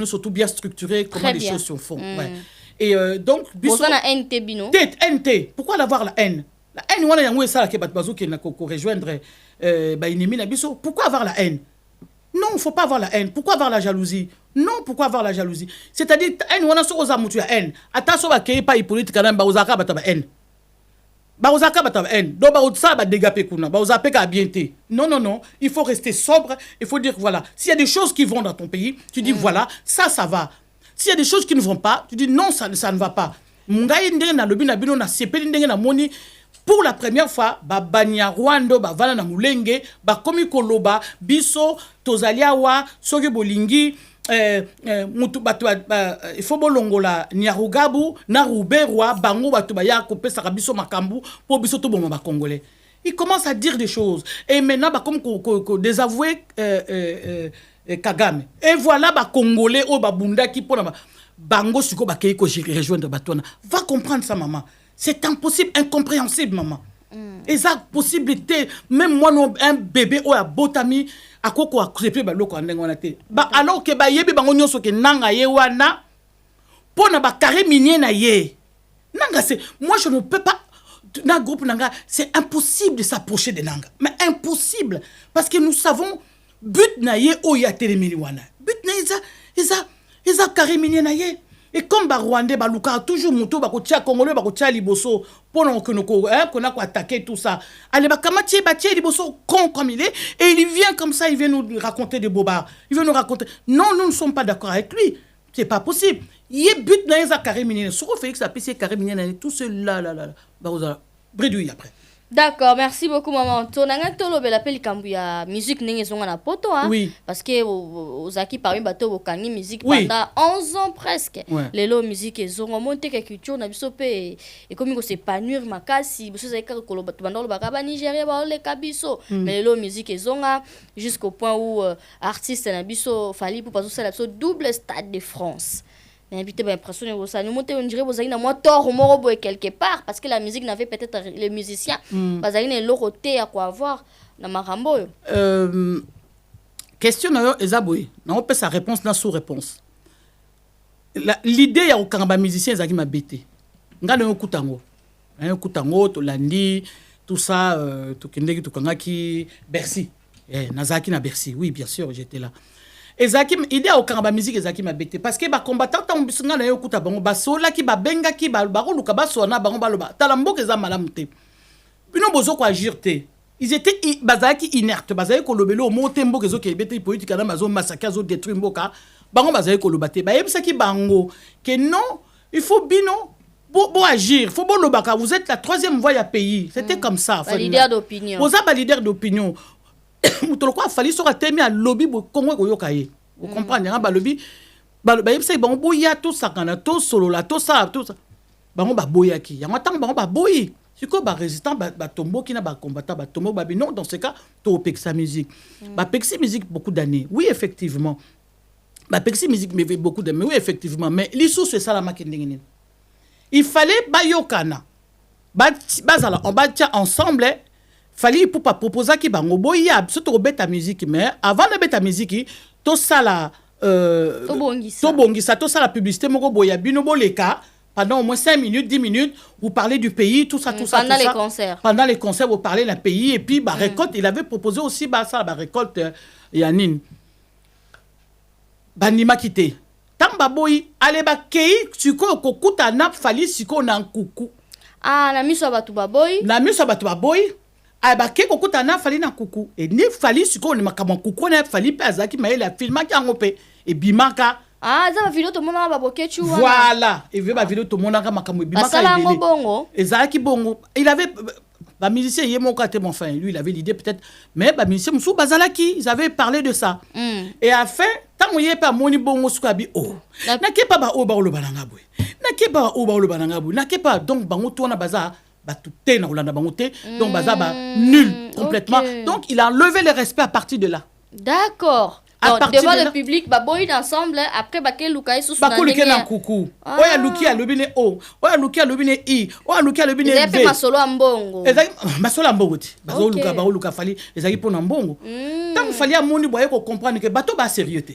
surtout bien structuré, comment les choses se font. Ouais. Et donc, NT. Pourquoi avoir la haine? La haine, on a yango ça qui rejoindre Bainemi na biso. Pourquoi avoir la haine? Non, il ne faut pas avoir la haine. Pourquoi avoir la jalousie? Non, pourquoi avoir la jalousie? C'est-à-dire, haine, on a sur aux amours, tu as haine. Attention, à qu'il pas politique, quand même, Baozaka, bah, t'as haine. Baozaka, bah, t'as haine. Donc, Baozaka, bah, dégapé, kuna. Baozaka, bah, bien té. Non. Il faut rester sobre. Il faut dire, voilà. S'il y a des choses qui vont dans ton pays, tu dis, voilà, ça va. S'il y a des choses qui ne vont pas, tu dis, non, ça ne va pas. Mungaï, ndenge na lobi na bino na sepeli ndenge na moni. Pour la première fois, banya Rwando, vala na mulenge, komi koloba, biso, tozaliawa, soge bolingi, mutu batu, il faut bolongola, Nyarugabu, na Ruberwa, bango batu baya kopé sarabiso makambu, pour biso to bomba congolais. Il commence à dire des choses. Et maintenant, comme désavouer Kagame. Et voilà, congolais, bunda qui pour bango suko bakei ko rejoindre batona. Va comprendre ça, maman. C'est impossible, incompréhensible, maman. Et ça, possibilité, même moi, un bébé ou un botami, à quoi quoi, c'est plus balo qu'on a été. Alors que yebi bangonyo so ke nanga ye wana, pour na ba carré minier na ye. Nanga c'est, moi je ne peux pas, dans le groupe nanga, c'est impossible de s'approcher de nanga. Mais impossible, parce que nous savons, but na ye o ya telemeli wana. But na isa carré minier na ye. Et comme Rwandais, Luka toujours muto bakotia Congolais bakotia liboso pendant que nous qu'on a attaqué tout ça. Allez bakamati batie liboso con comme il est et il vient comme ça, il vient nous raconter des bobards. Il veut nous raconter. Non, nous ne sommes pas d'accord avec lui. C'est pas possible. Il est but dans les carré minier. Sur Félix a pissé carré minier tout cela là. Bredouille après. D'accord, merci beaucoup maman. Tonanga tolo bela peli kambuya musique ninge zonga na poto hein. Oui. Parce que ozaki parmi bato bokangi musique pendant 11 ans presque. Ouais. Lelo musique zonga monte ke culture na biso pe et comme ko s'épanouir makasi biso zaka ko bandolo bakaba Nigeria ba le kabiso. Mais lelo musique zonga jusqu'au point où artiste na biso fali pour passer la double stade de France. Invité impressionné ça nous monter on dirait vous avez moi tort morobo quelque part parce que la musique n'avait peut-être les musiciens parce qu'il y a l'oroté à quoi avoir na marambo question na ezaboy na on peut sa réponse na sous réponse l'idée ya okanga musicien ezaki mabete ngana okutango to landi tout ça to kendeki to kangaki Bercy nazaki na Bercy oui bien sûr j'étais là. Ezaki idée au karaba musique ezaki mabete parce que ba combattant ta mbisunga na yokuta bango ba sola ki ba benga ki ba luka ba sona bango ba loba talambo keza malamu te bino bozo ko agir te ils étaient bazaki inerte bazaki kolobelo au motembo kezo ke bete politique na mazo massacre zo détruire mboka bango bazaki kolobate ba yebisaki bango que non il faut bino Bon agir, faut bon le baka. Vous êtes la troisième voie à pays. C'était comme ça. Leader d'opinion. Vous êtes leader d'opinion. Vous avez fallu sur un lobby pour Congo Goyokaye. Vous comprenez? Un lobby. Bah c'est bon boya tout ça quand tout solo là tout ça. Bah on va boya qui. Y a un temps bah on va boyer. C'est quoi bah résistant bah tombeau qui n'a pas combattant bah tombeau bah non dans ce cas to Pexi musique. Bah Pexi musique beaucoup d'années. Oui effectivement. Bah Pexi musique mais beaucoup d'années. Oui effectivement. Mais l'issue c'est ça la maquille. Il fallait bayokana. Bazala, on bâtit ensemble. Fallait pour pas proposer qui bango boya surtout beta musique mais avant de beta musique tout ça la tout ça la publicité moko boya bino boleka pendant au moins 5 minutes 10 minutes vous parlez du pays tout ça pendant les concerts. Pendant les concerts vous parlez du pays et puis bah récolte il avait proposé aussi bah ça la récolte Yanine banima quitté Tamba boy, allez ba kei, siko kokuta nap fali siko na nkuku. Ah, na miso batu baboy. Na miso batu baboy. Allez ba kei kokuta nap fali na nkuku. Et ni fali siko ni makama nkuku na fali pe azaki ma ele filma ki angope. Et bimaka. Ah, za ba vidéo to mona ba boke chu wana. Voilà, et veut ba vidéo to mona ka makamo bimaka. Asala ngo bongo. Ezaki bongo. Il avait ba musicien yemo ka te mon fin, lui il avait l'idée peut-être mais ba musicien musu bazalaki, ils avaient parlé de ça. Et à fin tant moye pa moni bongo sukabi oh na ke pa ba o ba lo balanga boy na ke pa o ba lo balanga boy na ke pa donc bango to na baza ba touté na olanda bango te donc baza ba nul complètement donc il a enlevé le respect à partir de là. D'accord. Donc, devant le public, bah boy ensemble après bah quel Lukai sous ba kolike na kuku oya luki a lobine o oya luki a lobine i oya luki a lobine v ezaki masolo ambongo ezaki masolo ambongo ti bazo luka ba luka fali ezaki pona mbongo tant fali amoni boye ko comprendre que bato ba sérieux te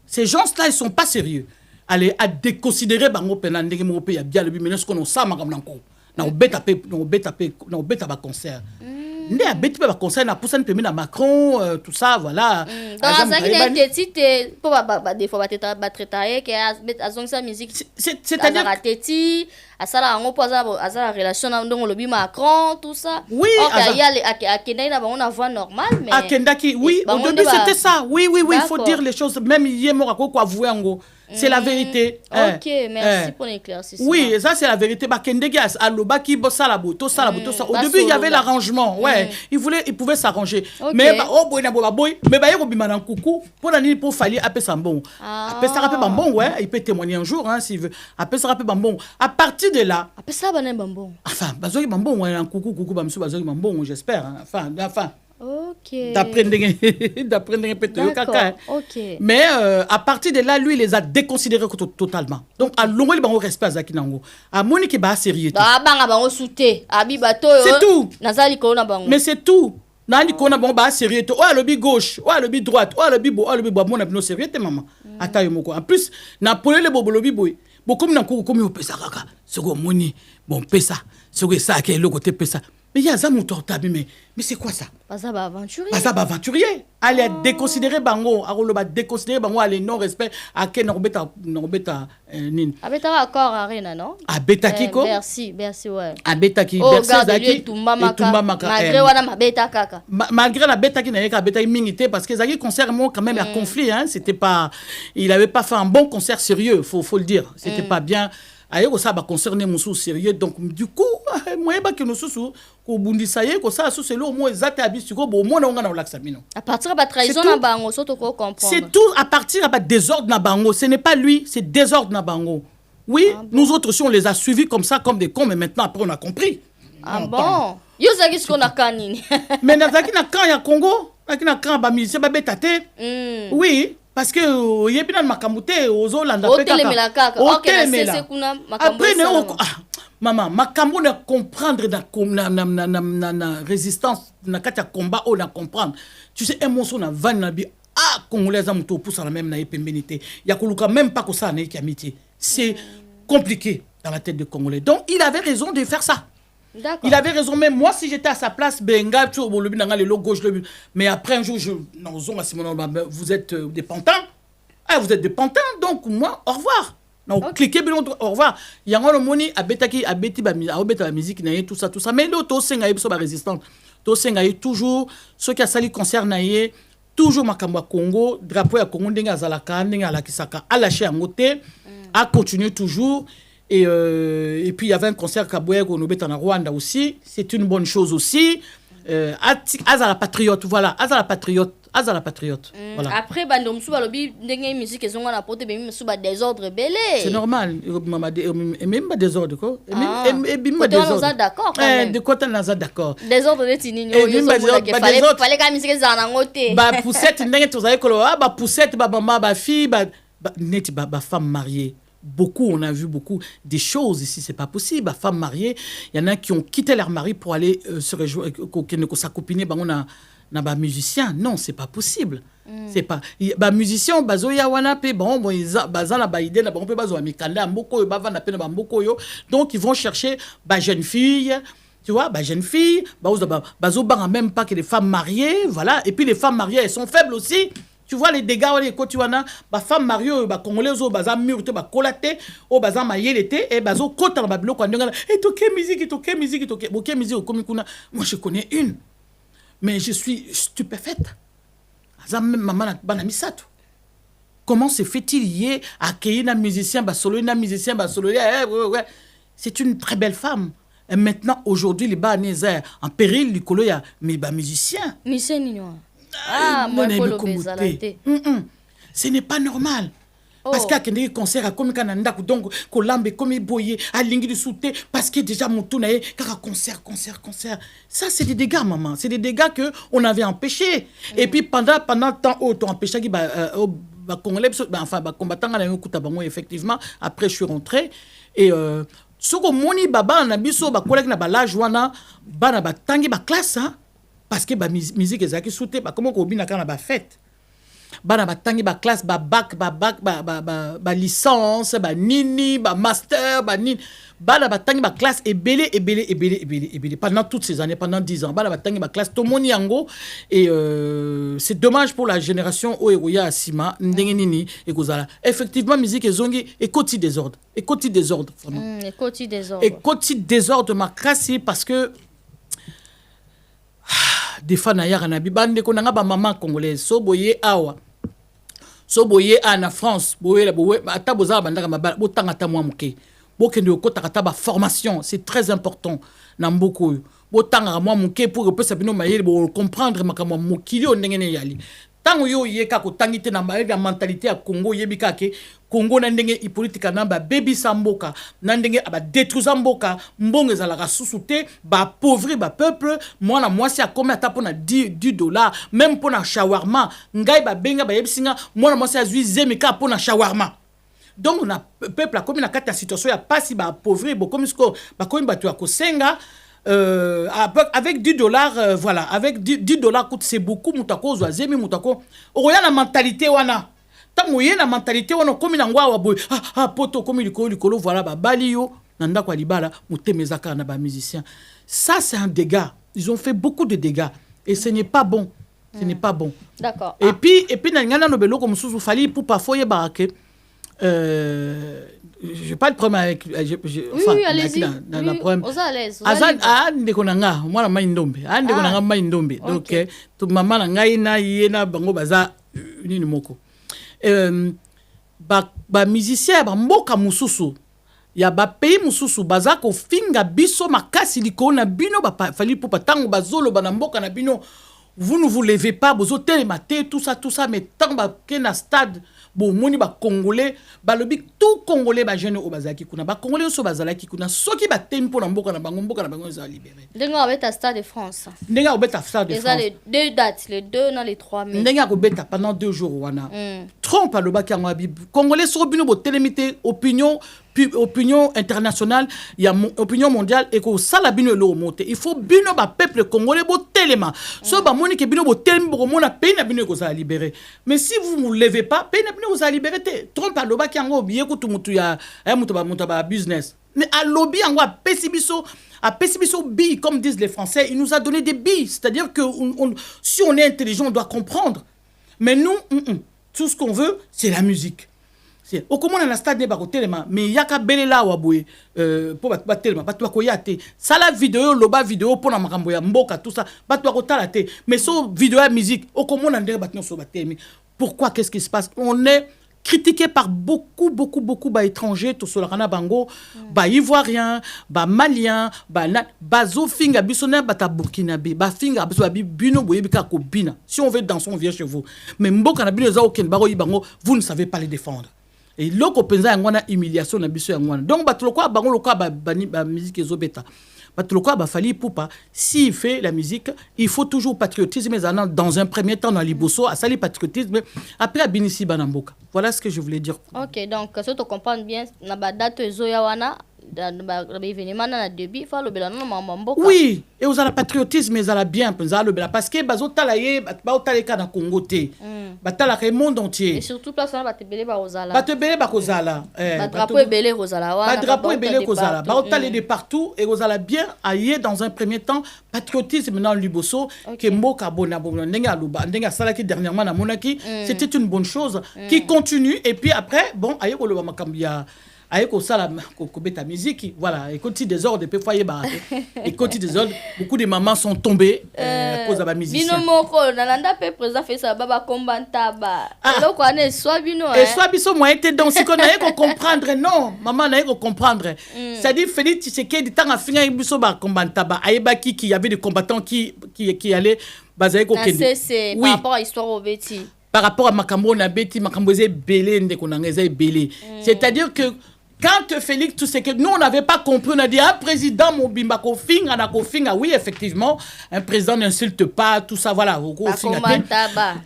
ces gens-là ils sont pas sérieux allez à déconsidérer bango pena ndenge mo pe ya bien le mais ce qu'on on sama comme nanko na obeta ba concert Ndé a bête pas conseil na poussane permis na Macron tout ça voilà. Dans ça qui est tete pour des fois ba traiter que azong sa musique c'est-à-dire tete asala ngo poza azala relation na ndongo lobi Macron tout ça. Oui, il y a akenda na on a voix normale mais akendaki oui au début c'était ça. Oui il faut dire les choses même yemo ko avouer ngo. C'est la vérité. Ok, merci pour l'éclaircissement. Oui, ça c'est la vérité. Bakendegas, alobaki bosalabo, tout ça. Au début, il y avait l'arrangement. Ouais, il pouvait s'arranger. Mais oh boy na boy, mais ba yeko bimana kuku, pour nani pour fali apé sambon. Apé ça rapé bambon, ouais, il peut témoigner un jour s'il veut. Apé ça rapé bambon. À partir de là, apé ça bané bambon. Enfin, bazoki bambon ouais, un coucou bamsu bazoki bambon, j'espère. Enfin. Ok. D'apprendre peut-être caca. Ok. Mais à partir de là, lui, il les a déconsidérés totalement. Donc, à l'ongole, il va respect à Zakinango. À Monique, il va sérieux. C'est tout. Mais c'est tout. Nani kona bon ba sérieux. Oh, le bi gauche, oh, le bi droite, oh, le bi bo, oh, le bi bo, mon abno sérieux, maman. Attends, moko. En plus, Napoléon le bobo le bi boy. Beaucoup na ko comme pesa kaka. Sego moni, bon pesa. Sego ça qui est le côté pesa. Mais il y a ça mon tortabi mais c'est quoi ça? Bazaba aventurier. Bazaba aventurier. Allez déconsidérer bango, arolo ba déconsidérer bango allez non respect à ken norbeta nin. Abeta accord arena non? Abeta kiko? Merci ouais. Abeta ki merci zaki. Tumba maka. Malgré wana mabeta kaka. Malgré la beta qui n'a pas beta immunité parce que zaki concert moi quand même un conflit c'était pas il avait pas fait un bon concert sérieux, faut le dire. C'était pas bien. Ayo ça va concerner mon sérieux donc du coup moi ba que nous sous ko bundisa ye ko ça sous c'est le moins exact habitué ko bon moi on a l'axamino à partir de trahison na bango surtout ko comprendre c'est tout à partir de désordre na bango ce n'est pas lui c'est désordre na bango oui nous autres aussi on les a suivis comme ça comme des cons mais maintenant après on a compris bon yo zaki ce qu'on a kanini mais nazaki na kan ya Congo na kan ba mi c'est ba betate oui parce que yebina makamute ozolanda peka après maman makambo na comprendre na résistance na kata combat on a comprendre tu sais émotion na van na bi congolais za muto pour ça la même na epembenité ya koluka même pas que ça na amitié c'est compliqué dans la tête de Congolais donc il avait raison de faire ça. D'accord. Il avait raison, même moi si j'étais à sa place, benga tu le logo gauche mais après un jour vous êtes des pantins. Vous êtes des pantins donc moi au revoir. Donc cliquez bien au revoir. Il y a un moni à betaki à beti ba musique na tout ça mais l'auto senga yebso ba résistante. to senga ye toujours ceux qui a sali concert na ye toujours makambo ya Congo drapeau ya Congo ndenge azalaka ndenge alakisaka a lâché yango te a continué toujours et puis il y avait un concert Kabwego Nobeta na Rwanda aussi, c'est une bonne chose aussi. Azala patriote, voilà, Azala patriote. Voilà. Après, bando msuba lobi ndenge musique ezonga na pote bemi msuba désordre belé. C'est normal, même pas désordre quoi. Et bim désordre. D'accord quand même. De côté on est d'accord. Désordre de tinini yo fallait ka musique ezana ngote. Ba poussette ndenge tozali koloba ba poussette ba maman ba fille ba neti ba femme mariée. Beaucoup, on a vu beaucoup des choses ici, c'est pas possible. Les femmes mariées, il y en a qui ont quitté leur mari pour aller se rejoindre, qui s'accopiner, on a musicien. Non, c'est pas possible. C'est pas. Bah musicien, bazoya wana pe bon bazana ba idée na bon pe bazo amikanda mboko ba vana pe na mboko yo. Donc ils vont chercher ba jeune fille. Tu vois, bah jeune fille, bazo banga même pas que les femmes mariées, voilà. Et puis les femmes mariées, elles sont faibles aussi. Tu vois les dégâts les kotiwana ba femme mariée ba congolais zo baza murte ba kolaté o baza mayelete et bazo kota ba biloko ndengana et toke musique boké musique comme kuna. Moi je connais une mais je suis stupéfaite. Aza même maman bana misato. Comment se fait-il y accueillir un musicien ba solo ouais. C'est une très belle femme. Et maintenant aujourd'hui les banézers en péril du colo ya mais ba musicien. Moi, ce n'est pas normal. Parce qu'il y a des concerts à comme Canada, donc Colambe, comme Boye, à Lingi du Souté, parce que déjà mon tour n'est qu'un concert. Ça, c'est des dégâts, maman. C'est des dégâts qu'on avait empêchés. Et puis pendant le temps où on empêché qui combattant effectivement, après je suis rentré. Et ce que moni baba na biso ba collègue na ba l'âge wana ba na ba tangi ba classe hein. Parce que la musique est soutée, comment on a fait fête. Bana batangi ba classe ba bac ba licence ba nini ba master ba nini bana batangi ba classe et belé pendant toutes ces années, pendant 10 ans bana batangi ba classe to moni yango et c'est dommage pour la génération oya asima ndenge nini et kozala effectivement musique ezongi et koti désordre vraiment et désordre makasi parce que des fois na yara na bibande ko nga ba maman congolaise so boye na France boye ata boza bandaka mabala botanga ta mwa muke bokende okota kata ba formation c'est très important na mboko botanga mwa muke pour que pesa bino mayele bo comprendre makamo mokili o ndenge ne yali tango yo yeka ko tangite na la mentalité ya Congo yebika ke Congo na ndenge politika na ba baby samboka na ndenge aba détruire mboka mbongo ezalaka susute ba pauvre ba peuple mwana mwasi akoma ata pona $10 même pona shawarma ngai ba benga ba yebisinga mwana mwasi azui zemika pona shawarma. Donc on a peuple a comme na kata situation ya pasi ba pauvre bo comme sko ba komi batu ya kosenga avec $10 voilà avec $10 coûte c'est beaucoup mutako zemi mutako oya na mentalité wana tango ye na mentalité wana komi na ngwa wa boy poto komi likolo voilà ba bali yo na ndako libala mutemezaka na ba musiciens. Ça c'est un dégât, ils ont fait beaucoup de dégâts et ce n'est pas bon. D'accord. Et puis na ngana no beloko mususu fali pour parfois ye barake je pas le problème avec oui, allez-y. Dans problème. Aux à l'aise. Ndeko nanga mwana mai ndombe. Ndeko nanga mai ndombe. Donc to mama na ngai na yena bango baza nini moko. Ba musicien ba mboka mususu ya ba pays mususu baza ko finga biso makasi likona bino ba fali pour tango bazolo bana mboka na bino. Vous ne vous levez pas, vous ôtez maté, tout ça, mais tant que na stade, bon, moni ba Congolais, ba lobi tout Congolais ba jeune au bazaki kuna, ba Congolais so bazalaki kuna, so ki ba tempo na mboka na bango za libéré. Ndenga obeta stade de France. Ndenga obeta stade de France. Les deux dates, les 2 dans les 3 mai. Ndenga obeta pendant 2 jours wana. Trompe à lobaki en bib. Congolais so bino bo télémité opinion internationale, il y a opinion mondiale et que ça la bino lo monter. Il faut bino ba peuple congolais bo téléma. So ba moni ke bino bo téléma bo mona pays na bino ko za libérer. Mais si vous ne vous levez pas, pays na bino ko za libérer te. Trompe à lobaki en obiye ko mutu ya mutu ba business. Mais à lobby en a pessibiso billes, comme disent les Français, il nous a donné des billes. C'est-à-dire que si on est intelligent, on doit comprendre. Mais nous, tout ce qu'on veut, c'est la musique. au comment on a stade ne ba ko telema mais yaka belela wa boye po ba telema ba to ko yate sala vidéo loba vidéo pour na makambo ya mboka tout ça ba to ko tala te mais so vidéo ya musique au comment on a ndere ba so ba temi pourquoi qu'est-ce qui se passe on est critiqué par beaucoup étrangers tout sur la bango ba ivoirien ba malien ba bazo finga bisona bata burkinabé ba finga biso bino boye bika ko bina si on veut danser on vient chez vous mais mboka na bino za oken baro yibango vous ne savez pas les défendre et loko penza ngwana humiliation na biso ngwana donc batuloko bango loka ba musique ezobeta batuloko ba fali poupa s'il fait la musique il faut toujours patriotisme dans un premier temps dans liboso à sali patriotisme après abinisi banamboka voilà ce que je voulais dire. OK donc si tu comprends bien na ba date ezoya wana ba événement na début fa lobela na mamboka. Oui, et aux la patriotisme mais ala bien penza lobela parce que bazo talaye ba otaleka na Congo te. Ba talaka le monde entier. Et surtout place na ba tebele ba ozala. Ba tebele ba kozala. Ba drapeau ebele kozala wana. Ba drapeau ebele kozala. Ba otale de partout et ozala bien ailler dans un premier temps patriotisme dans Liboso que mboka bona ndenga luba ndenga sala ki dernièrement na monaki c'était une bonne chose qui continue et puis après bon aye ko loba makambia aye ko sala ko beta musique voilà et continue des ordres pe foyer ba et continue des ordres beaucoup de mamans sont tombées à cause de la musique bino moko nalanda pe président fait ça baba kombanta ba eloko ane soit bino et soit biso moi était donc si qu'on aye ko comprendre non maman aye ko comprendre c'est-à-dire Félix Tshisekedi tanga finga biso ba kombanta ba aye ba qui y avait des combattants qui allaient bazaye ko kende c'est par rapport à l'histoire au Betty par rapport à makambo na Betty makambo ze belé ndeko na ngeza belé c'est-à-dire que quand Félix Tshisekedi, nous on n'avait pas compris, on a dit un président Mobimba Kofinga na Kofinga, oui effectivement, un président n'insulte pas, tout ça voilà.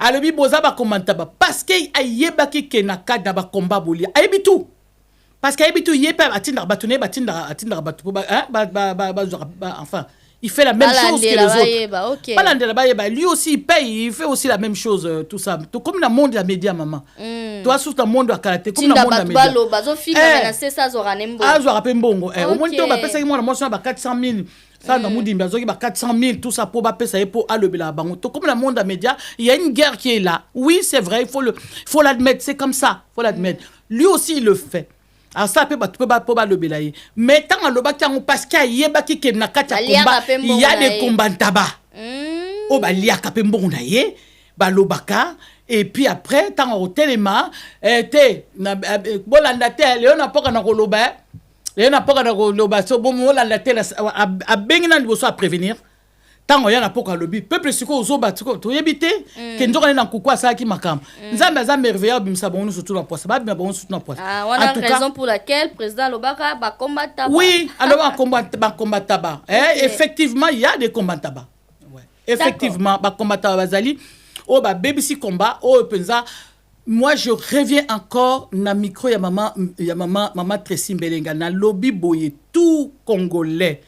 Alobi boza ba komantaba parce que ayebaki kenaka da ba combat boli. Ayebi tout. Parce que ayebi tout yeba atinda batune batinda batu enfin il fait la même chose que les autres. Lui aussi il paye, il fait aussi la même chose tout ça. Tout comme dans le monde de la média maman. Toi sous le monde de la karaté comme dans le monde de la média. C'est ça zoranembo. Ah zoranembo. Au moins tu vas passer moi moi 400 000. Ça dans monde imbazo 400 000 tout ça pour ba pesa et pour alobela bango. Comme dans le monde de la média, il y a une guerre qui est là. Oui, c'est vrai, il faut l'admettre, c'est comme ça, faut l'admettre. Lui aussi il le fait. Alors ça peut pas le belayer mais tant le bakango parce qu'il y a baki ke na kata combat il y a des combats taba o ba lia kapembo na ye ba lobaka et puis après tant au téléma te na bolanda te leona poka na koloba leona poka na koloba so bon bolanda te a bengina liboso à prévenir tant ya na poka lobi peuple siko ozoba to yebite ke ndoka na kukwa sa ki makam nzambe za merveilleux bimsa bon surtout na poisse ba bon surtout na poisse on a raison pour laquelle président Lobaka ba combattre oui alors ba combattre ba effectivement il y a des combats tabac ouais effectivement ba combattre bazali o ba BBC combat o penza moi je reviens encore na micro ya maman Tracy Mbelenga na lobby boye tout congolais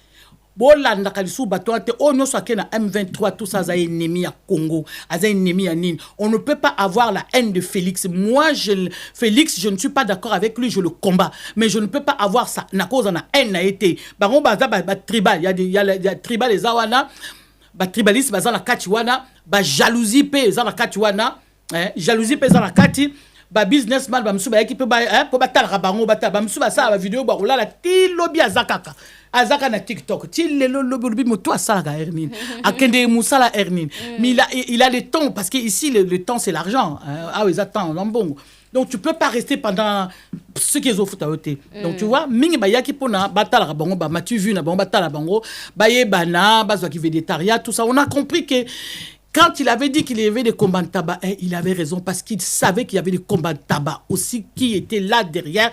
bolanda kalisu batoate ono soke na M23 tout ça za ennemi à Congo za ennemi à Nine on ne peut pas avoir la haine de Félix moi Félix je ne suis pas d'accord avec lui je le combat mais je ne peux pas avoir ça na cause na haine na été bango baza ba tribal il y a tribal les awana ba tribaliste baza la kati wana ba jalousie pe za la kati wana jalousie pe za la kati ba businessman ba msuba équipe ba po batala bango ba msuba ça ba vidéo ba olala ti lobby azakaka azaka na TikTok ti lelo lobby moto asala ka Ernine akende musala Ernine mais il a le temps parce que ici le temps c'est l'argent ah ils attendent lambongo donc tu peux pas rester pendant ce qu'ils offrent à ôter donc tu vois mingi ba yaki pona batala bango ba matu vu na bango batala bango ba yebana bazwa ki végétarien tout ça on a compris que quand il avait dit qu'il y avait des combats de tabac, il avait raison parce qu'il savait qu'il y avait des combats de tabac aussi qui étaient là derrière.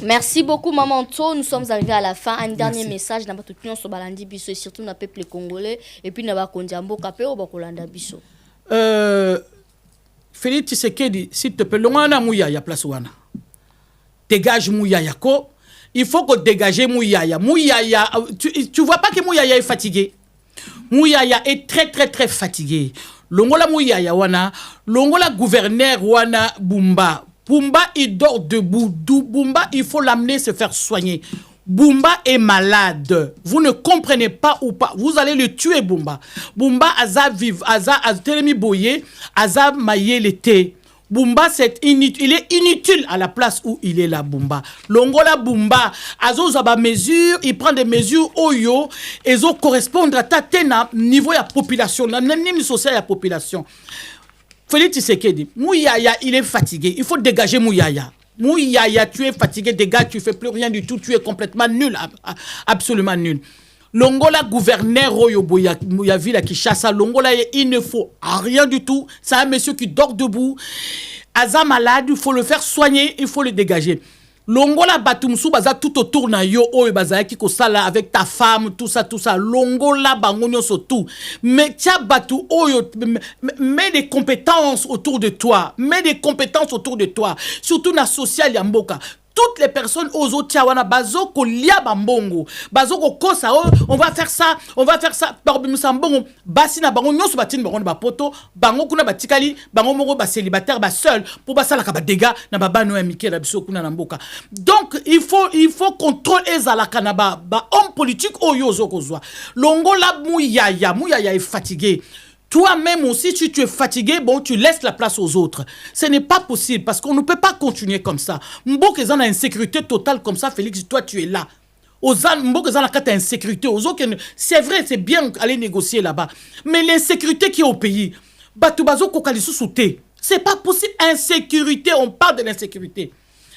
Merci beaucoup Maman To, nous sommes arrivés à la fin. Un dernier message dans votre opinion sur Balandi Bisso et surtout dans le peuple congolais et puis dans le Kondiambo Kapé ou Bakolanda Bisso. Félix Tshisekedi, s'il te plaît, l'on mouya ya place wana. Dégage mouya yako. Il faut que dégager mouya. Mouya, tu vois pas que mouya est fatigué. Mouyaya est très très très fatigué. Longola Mouyaya wana, longola gouverneur wana Bumba. Bumba il dort debout. Bumba il faut l'amener se faire soigner. Bumba est malade. Vous ne comprenez pas ou pas. Vous allez le tuer Bumba. Bumba aza vive, aza telemi boye, aza maye l'été. Bumba, il est inutile à la place où il est là, Bumba. Longola Bumba, azo zaba mesure, il prend des mesures oyo, et zo correspondre à ta niveau de la population, la même social de la population. Félix Tshisekedi, Mouyaya, il est fatigué, il faut dégager Mouyaya. Mouyaya, tu es fatigué, dégage, tu fais plus rien du tout, tu es complètement nul, absolument nul. Longola gouverneur Oyoboya Ville qui chasse Longola, il ne faut rien du tout. C'est un monsieur qui dort debout. Aza malade, il faut le faire soigner, il faut le dégager. Longola Batumsu baza tout autour na yo oyo baza ki ko sala avec ta femme tout ça. Longola bangonyo surtout. Mais tia batu oyo mets des compétences autour de toi. Mets des compétences autour de toi. Surtout na social ya mboka. Toutes les personnes aux autres bazo ko lia bambongo bazo ko kosa on va faire ça par bisambongo basi na bango nyoso batine bango ba poto bango kuna batikali bango moko ba célibataire ba seul pour basala ka ba dégâts na baba no amike na biso kuna na mboka. Donc il faut contrôle ezalaka na ba homme politique oyo zo kozwa longola Mouyaya est fatigué. Toi-même aussi, si tu es fatigué, bon, tu laisses la place aux autres. Ce n'est pas possible parce qu'on ne peut pas continuer comme ça. Mbok a une insécurité totale comme ça, Félix, toi tu es là. Mbok a une insécurité. C'est vrai, c'est bien aller négocier là-bas. Mais l'insécurité qui est au pays, c'est pas possible. Insécurité, on parle de l'insécurité.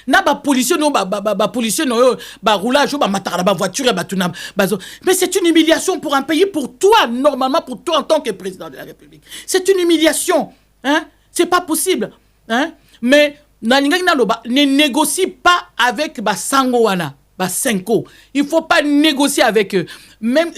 Na ba policier no ba policier no ba roulage ba matara ba voiture ba tuna mais c'est une humiliation pour un pays, pour toi normalement, pour toi en tant que président de la République. C'est une humiliation, hein? C'est pas possible, hein? Mais naninga na loba ne négocie pas avec ba sango wana, ba senko. Il faut pas négocier avec eux. Même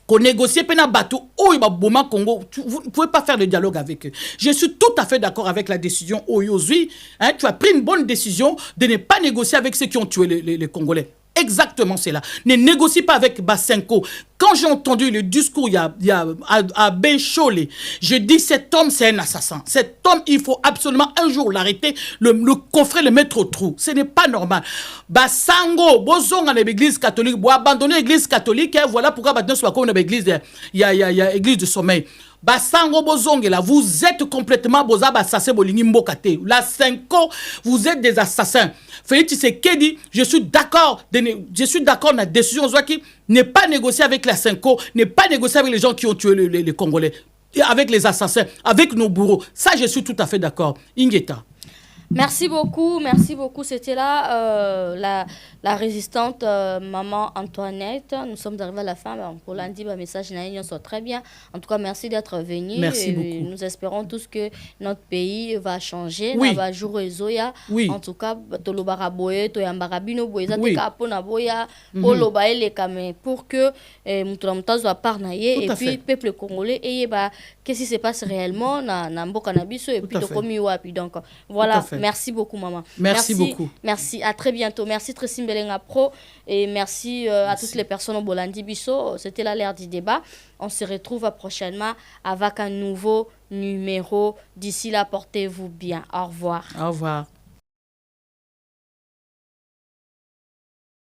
qu'on négocie pena bateau Boma Congo, vous ne pouvez pas faire de dialogue avec eux. Je suis tout à fait d'accord avec la décision Oyozui. Hein, tu as pris une bonne décision de ne pas négocier avec ceux qui ont tué les Congolais. Exactement, c'est là. Ne négocie pas avec Basenko. Quand j'ai entendu le discours à Benchole, je dis cet homme c'est un assassin. Cet homme, il faut absolument un jour l'arrêter, le coffrer, le mettre au trou. Ce n'est pas normal. Basango, bozong à l'église catholique, bo abandonner l'église catholique, hein, voilà pourquoi maintenant c'est pas comme l'église, il y a église de sommeil. Basango bozonge là, vous êtes complètement bozaba assassin bolingi mbokate. La Senko, vous êtes des assassins. Félix Tshisekedi, je suis d'accord dans la décision qui n'est pas négocier avec la Senko, n'est pas négocier avec les gens qui ont tué les Congolais, avec les assassins, avec nos bourreaux. Ça, je suis tout à fait d'accord. Ingeta. Merci beaucoup. C'était là la résistante maman Antoinette. Nous sommes arrivés à la fin. Pour lundi, le message soit très bien. En tout cas, merci d'être venu. Merci beaucoup. Nous espérons tous que notre pays va changer. Oui. Oui. En tout cas, pour que et puis le peuple congolais qu'est-ce qui se passe réellement et puis donc voilà. Merci beaucoup, maman. Merci beaucoup. Merci, à très bientôt. Merci, Tracy Mbelenga Pro. Et merci à toutes les personnes au Bolandi Bisso. C'était là l'ère du débat. On se retrouve prochainement avec un nouveau numéro. D'ici là, portez-vous bien. Au revoir. Au revoir.